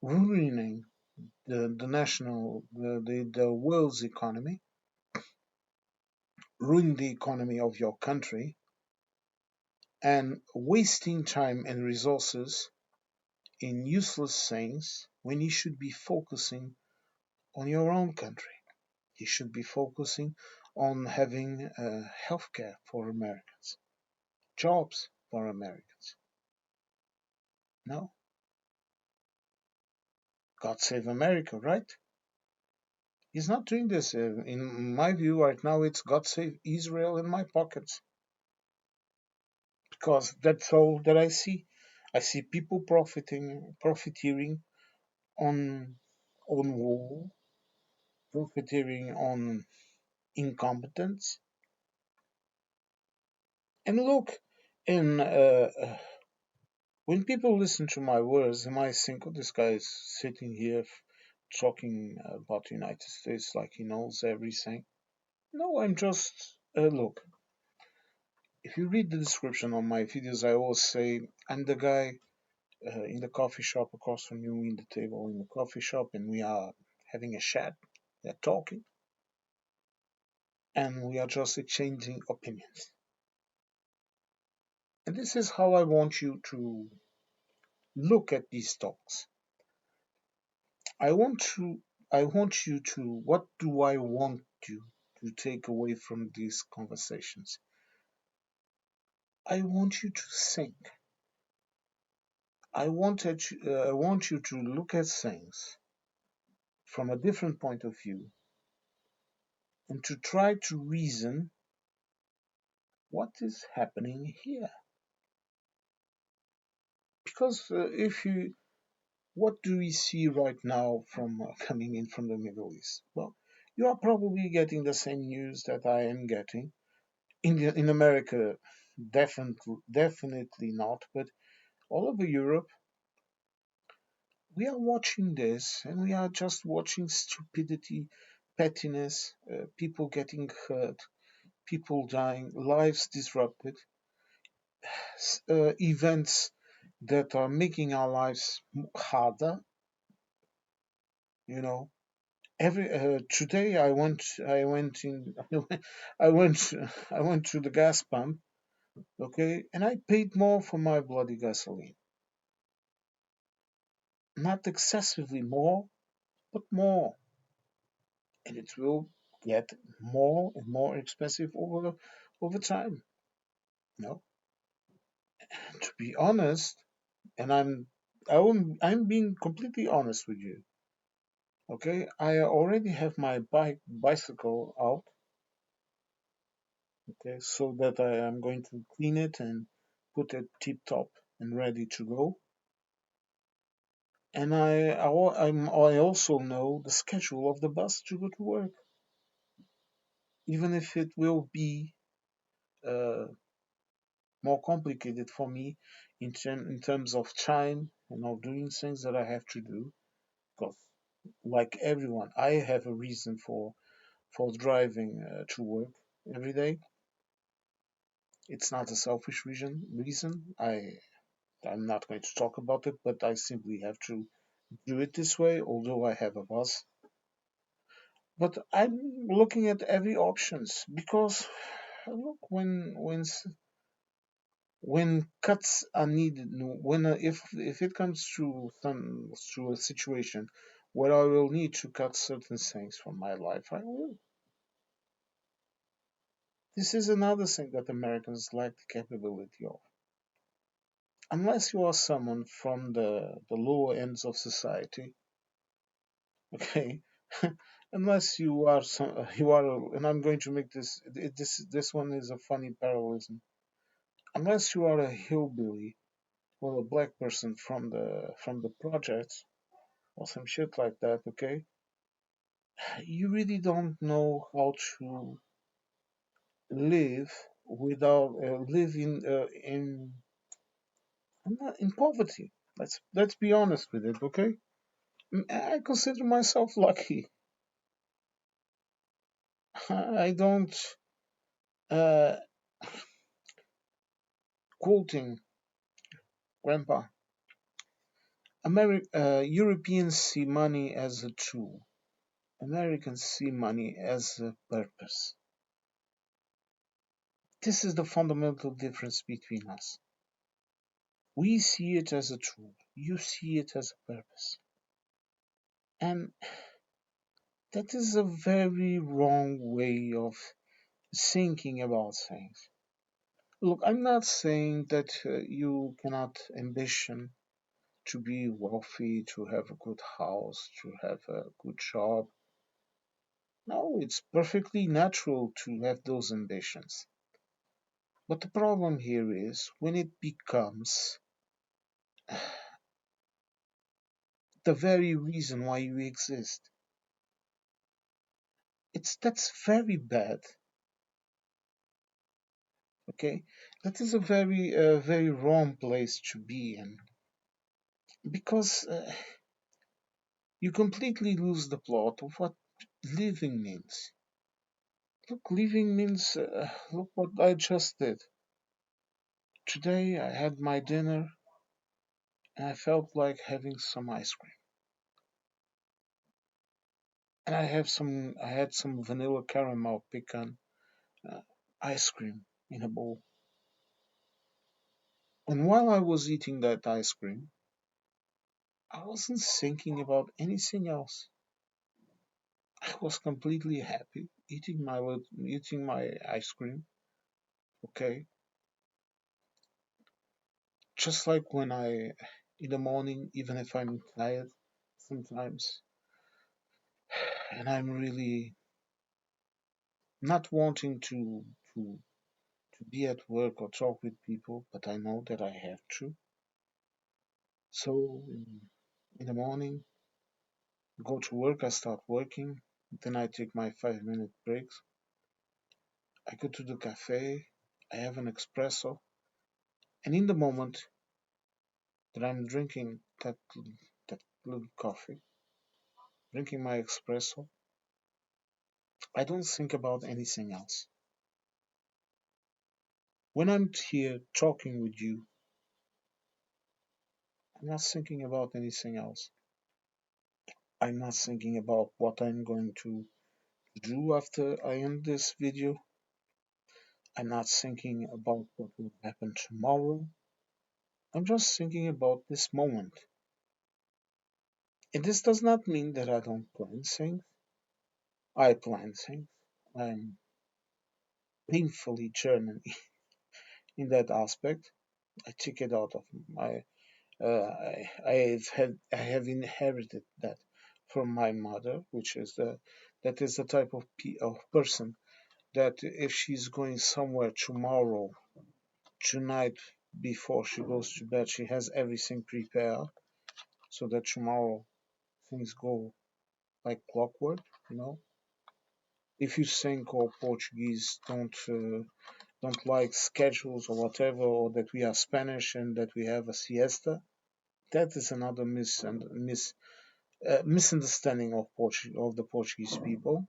ruining the national, the world's economy, ruin the economy of your country, and wasting time and resources in useless things when you should be focusing on your own country. You should be focusing on having healthcare for Americans, jobs for Americans. No, God save America, right? He's not doing this. In my view, right now, it's God save Israel in my pockets because that's all that I see. I see people profiteering on war, profiteering on incompetence. And look, in when people listen to my words, they might think, "Oh, this guy is sitting here talking about the United States like he knows everything." No, I'm just look. If you read the description on my videos, I always say I'm the guy in the coffee shop across from you in the table in the coffee shop, and we are having a chat, we are talking, and we are just exchanging opinions. And this is how I want you to look at these talks. I want to I want you to what do I want you to take away from these conversations? I want you to think. I want you to look at things from a different point of view and to try to reason what is happening here. Because if you what do we see right now from coming in from the Middle East? Well, you are probably getting the same news that I am getting. In America, definitely not, but all over Europe, we are watching this and we are just watching stupidity, pettiness, people getting hurt, people dying, lives disrupted, events that are making our lives harder, you know. Every today I went in I went I went to the gas pump, okay, and I paid more for my bloody gasoline. Not excessively more, but more, and it will get more and more expensive over time. No, to be honest, and I'm being completely honest with you. Okay, I already have my bicycle out. Okay, so that I am going to clean it and put it tip top and ready to go. And I also know the schedule of the bus to go to work, even if it will be uh, more complicated for me in terms of time and of doing things that I have to do. Because, like everyone, I have a reason for driving to work every day. It's not a selfish reason. I'm not going to talk about it, but I simply have to do it this way, although I have a bus. But I'm looking at every options because look, when cuts are needed, when if it comes to a situation where I will need to cut certain things from my life, I will. This is another thing that Americans lack the capability of. Unless you are someone from the lower ends of society, okay, unless you are and I'm going to make this one is a funny parallelism. Unless you are a hillbilly or a black person from the projects or some shit like that, okay, you really don't know how to live without live in poverty. Let's be honest with it, okay. I consider myself lucky. I don't uh, quoting grandpa. Europeans see money as a tool. Americans see money as a purpose. This is the fundamental difference between us. We see it as a tool. You see it as a purpose. And that is a very wrong way of thinking about things. Look, I'm not saying that you cannot ambition to be wealthy, to have a good house, to have a good job. No, it's perfectly natural to have those ambitions. But the problem here is when it becomes the very reason why you exist. That's very bad. Okay, that is a very wrong place to be in because you completely lose the plot of what living means. Look, living means look what I just did. Today I had my dinner and I felt like having some ice cream. And I had some vanilla caramel pecan uh, ice cream in a bowl. And while I was eating that ice cream, I wasn't thinking about anything else. I was completely happy eating my ice cream. Okay, just like when I in the morning, even if I'm tired sometimes, and I'm really not wanting to to be at work or talk with people, but I know that I have to. So in the morning, go to work, I start working, then I take my 5 minute breaks. I go to the cafe, I have an espresso, and in the moment that I'm drinking that little coffee, drinking my espresso, I don't think about anything else. When I'm here talking with you, I'm not thinking about anything else. I'm not thinking about what I'm going to do after I end this video. I'm not thinking about what will happen tomorrow. I'm just thinking about this moment. And this does not mean that I don't plan things. I plan things. I'm painfully journeying in that aspect. I take it out of my. I have inherited that from my mother, which is that is the type of person that if she's going somewhere tomorrow, tonight before she goes to bed, she has everything prepared so that tomorrow things go like clockwork. You know, if you think or Portuguese don't like schedules or whatever, or that we are Spanish and that we have a siesta, that is another misunderstanding of the Portuguese people.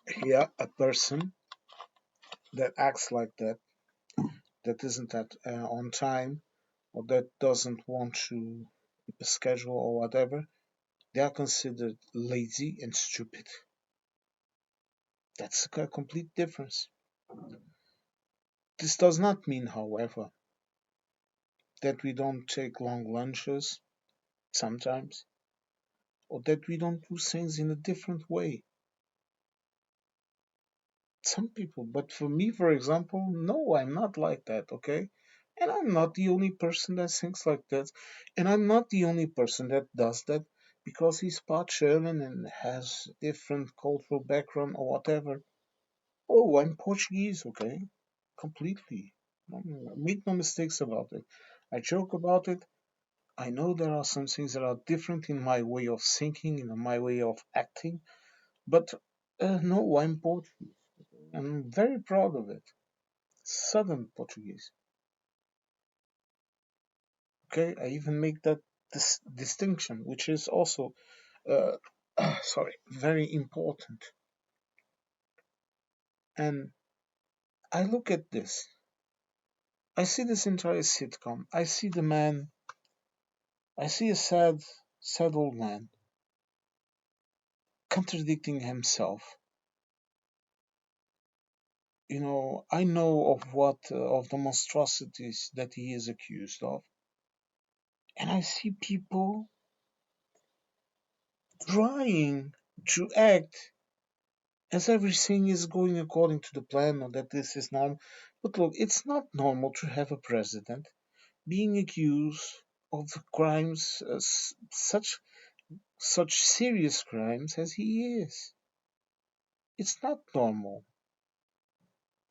Here, a person that acts like that, that isn't at on time, or that doesn't want to keep a schedule or whatever, they are considered lazy and stupid. That's a complete difference. This does not mean, however, that we don't take long lunches sometimes, or that we don't do things in a different way. Some people, but for me, for example, no, I'm not like that, okay? And I'm not the only person that thinks like that. And I'm not the only person that does that because he's part German and has different cultural background or whatever. Oh, I'm Portuguese, okay? Completely. Make no mistakes about it. I joke about it. I know there are some things that are different in my way of thinking, in my way of acting, but no, I'm Portuguese. I'm very proud of it. Southern Portuguese. Okay, I even make that distinction, which is also, uh, sorry, very important. And I look at this. I see this entire sitcom. I see the man. I see a sad old man contradicting himself. I know of of the monstrosities that he is accused of, and I see people trying to act as everything is going according to the plan or that this is normal. But look, it's not normal to have a president being accused of crimes, such serious crimes as he is. It's not normal.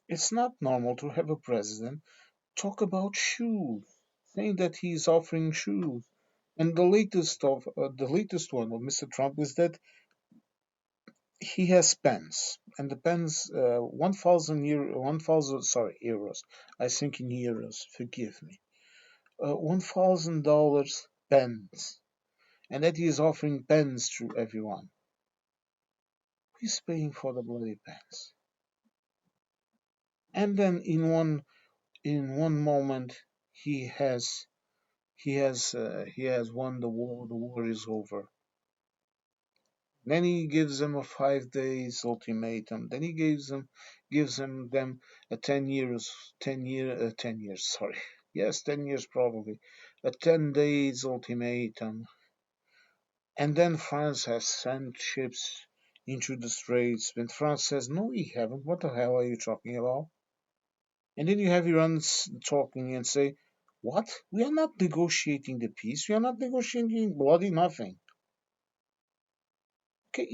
It's not normal to have a president talk about shoes, saying that he's offering shoes. And the latest one of Mr. Trump is that he has pens, and the pens, 1,000 sorry, euros. I think in euros. Forgive me. $1,000 pens, and that he is offering pens to everyone. Who's paying for the bloody pens? And then in one moment he has he has won the war. The war is over. Then he gives them a 5 days ultimatum. Then he gives them a 10 years 10 years, sorry, yes, 10 years probably, a 10 days ultimatum. And then France has sent ships into the Straits. When France says, "No, we haven't. What the hell are you talking about?" And then you have Iran talking and say, "What? We are not negotiating the peace. We are not negotiating bloody nothing." Okay,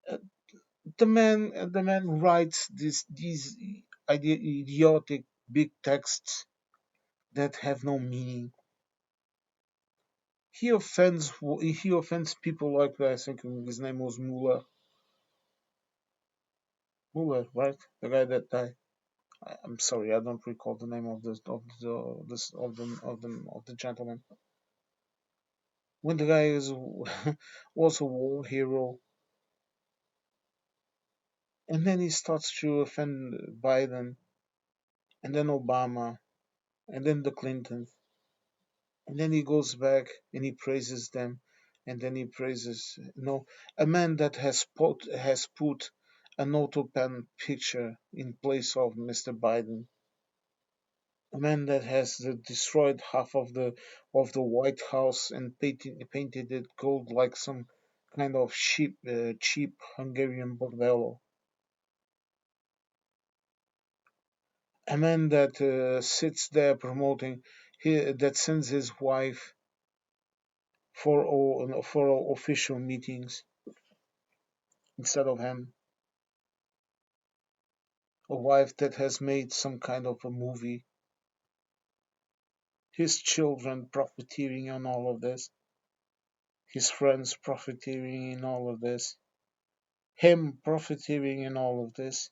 uh, the man writes these idiotic big texts that have no meaning. He offends people like, I think his name was Muller, right? The guy that died. I'm sorry, I don't recall the name of the gentleman. When the guy is was a war hero, and then he starts to offend Biden, and then Obama, and then the Clintons, and then he goes back and he praises them, and then he praises a man that has put an auto pen picture in place of Mr. Biden, a man that has destroyed half of the White House and painted it gold like some kind of cheap Hungarian bordello. A man that sits there promoting, that sends his wife for all official meetings instead of him. A wife that has made some kind of a movie. His children profiteering on all of this. His friends profiteering in all of this. Him profiteering in all of this.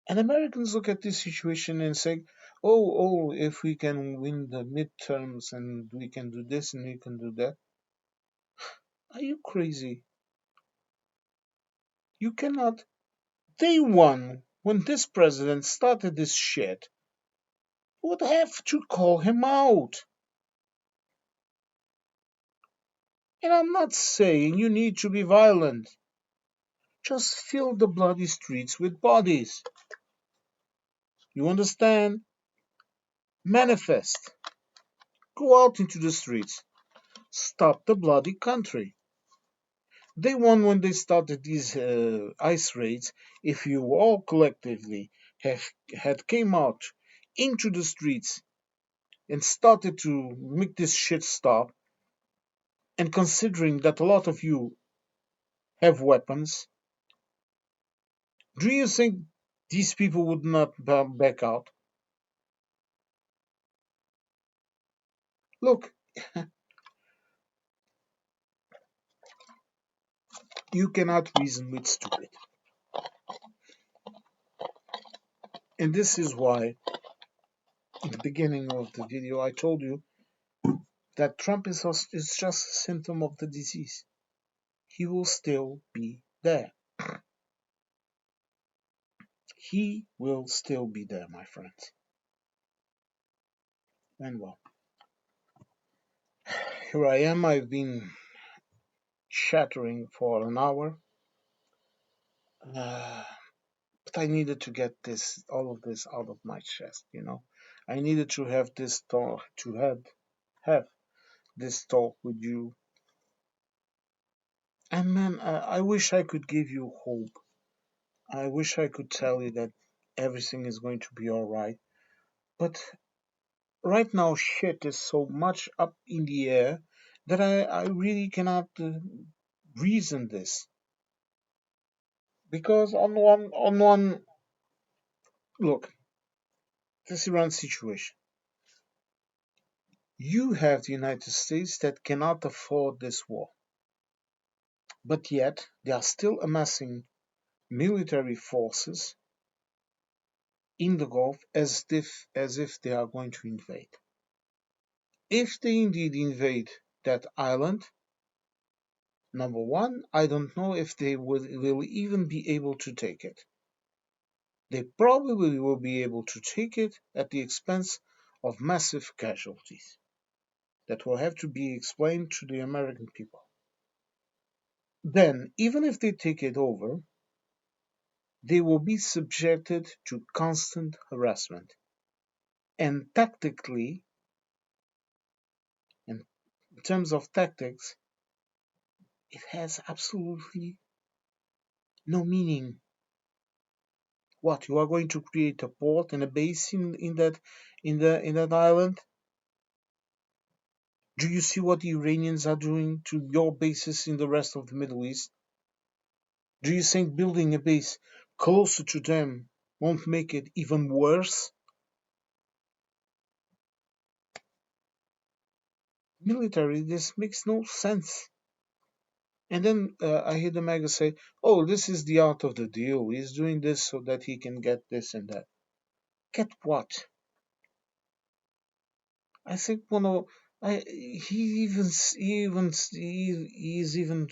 And Americans look at this situation and say, oh, if we can win the midterms and we can do this and we can do that. Are you crazy? You cannot. Day one, when this president started this shit, would have to call him out. And I'm not saying you need to be violent. Just fill the bloody streets with bodies. You understand? Manifest. Go out into the streets. Stop the bloody country. Day one, when they started these ice raids, if you all collectively had came out into the streets and started to make this shit stop, and considering that a lot of you have weapons, do you think these people would not back out? Look, you cannot reason with stupid. And this is why, in the beginning of the video, I told you that Trump is just a symptom of the disease. He will still be there. He will still be there, my friends. And well, here I am. I've been chattering for an hour. Uh, but I needed to get all of this out of my chest. I needed to have this talk, have this talk with you. And man, I wish I could give you hope. I wish I could tell you that everything is going to be all right. But right now shit is so much up in the air that I really cannot reason this. Because on one look, this Iran situation, you have the United States that cannot afford this war, but yet they are still amassing military forces in the Gulf as if they are going to invade. If they indeed invade that island, number one, I don't know if they will even be able to take it. They probably will be able to take it at the expense of massive casualties that will have to be explained to the American people. Then, even if they take it over, they will be subjected to constant harassment. And tactically, in terms of tactics, it has absolutely no meaning. What, you are going to create a port and a base in that island? Do you see what the Iranians are doing to your bases in the rest of the Middle East? Do you think building a base closer to them won't make it even worse? Military, this makes no sense. And then I hear the maga say, "Oh, this is the art of the deal. He's doing this so that he can get this and that." Get what? I think one of he's even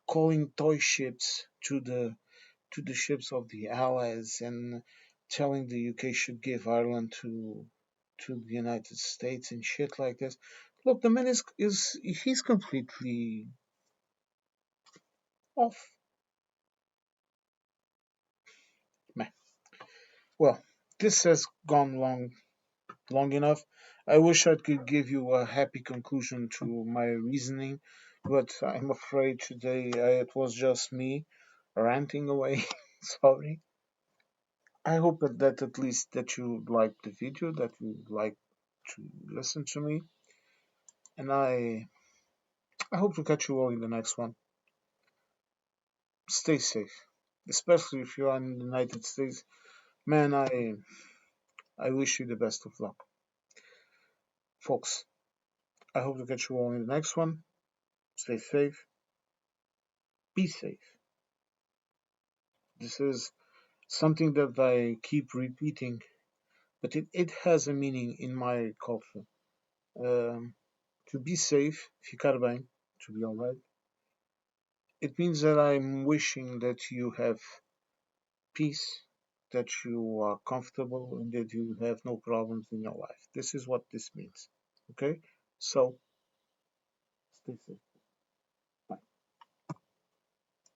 calling toy ships to the ships of the Allies and telling the UK should give Ireland to the United States and shit like this. Look, the man is he's completely off. Man. Well, this has gone long enough. I wish I could give you a happy conclusion to my reasoning, but I'm afraid today it was just me ranting away. Sorry. I hope that at least that you liked the video, that you liked to listen to me, and I hope to catch you all in the next one. Stay safe, especially if you are in the United States. Man, I wish you the best of luck, folks. I hope to catch you all in the next one. Stay safe, be safe. This is something that I keep repeating, but it has a meaning in my culture. Um, to be safe, ficar bem, to be alright. It means that I'm wishing that you have peace, that you are comfortable, and that you have no problems in your life. This is what this means. Okay? So, stay safe.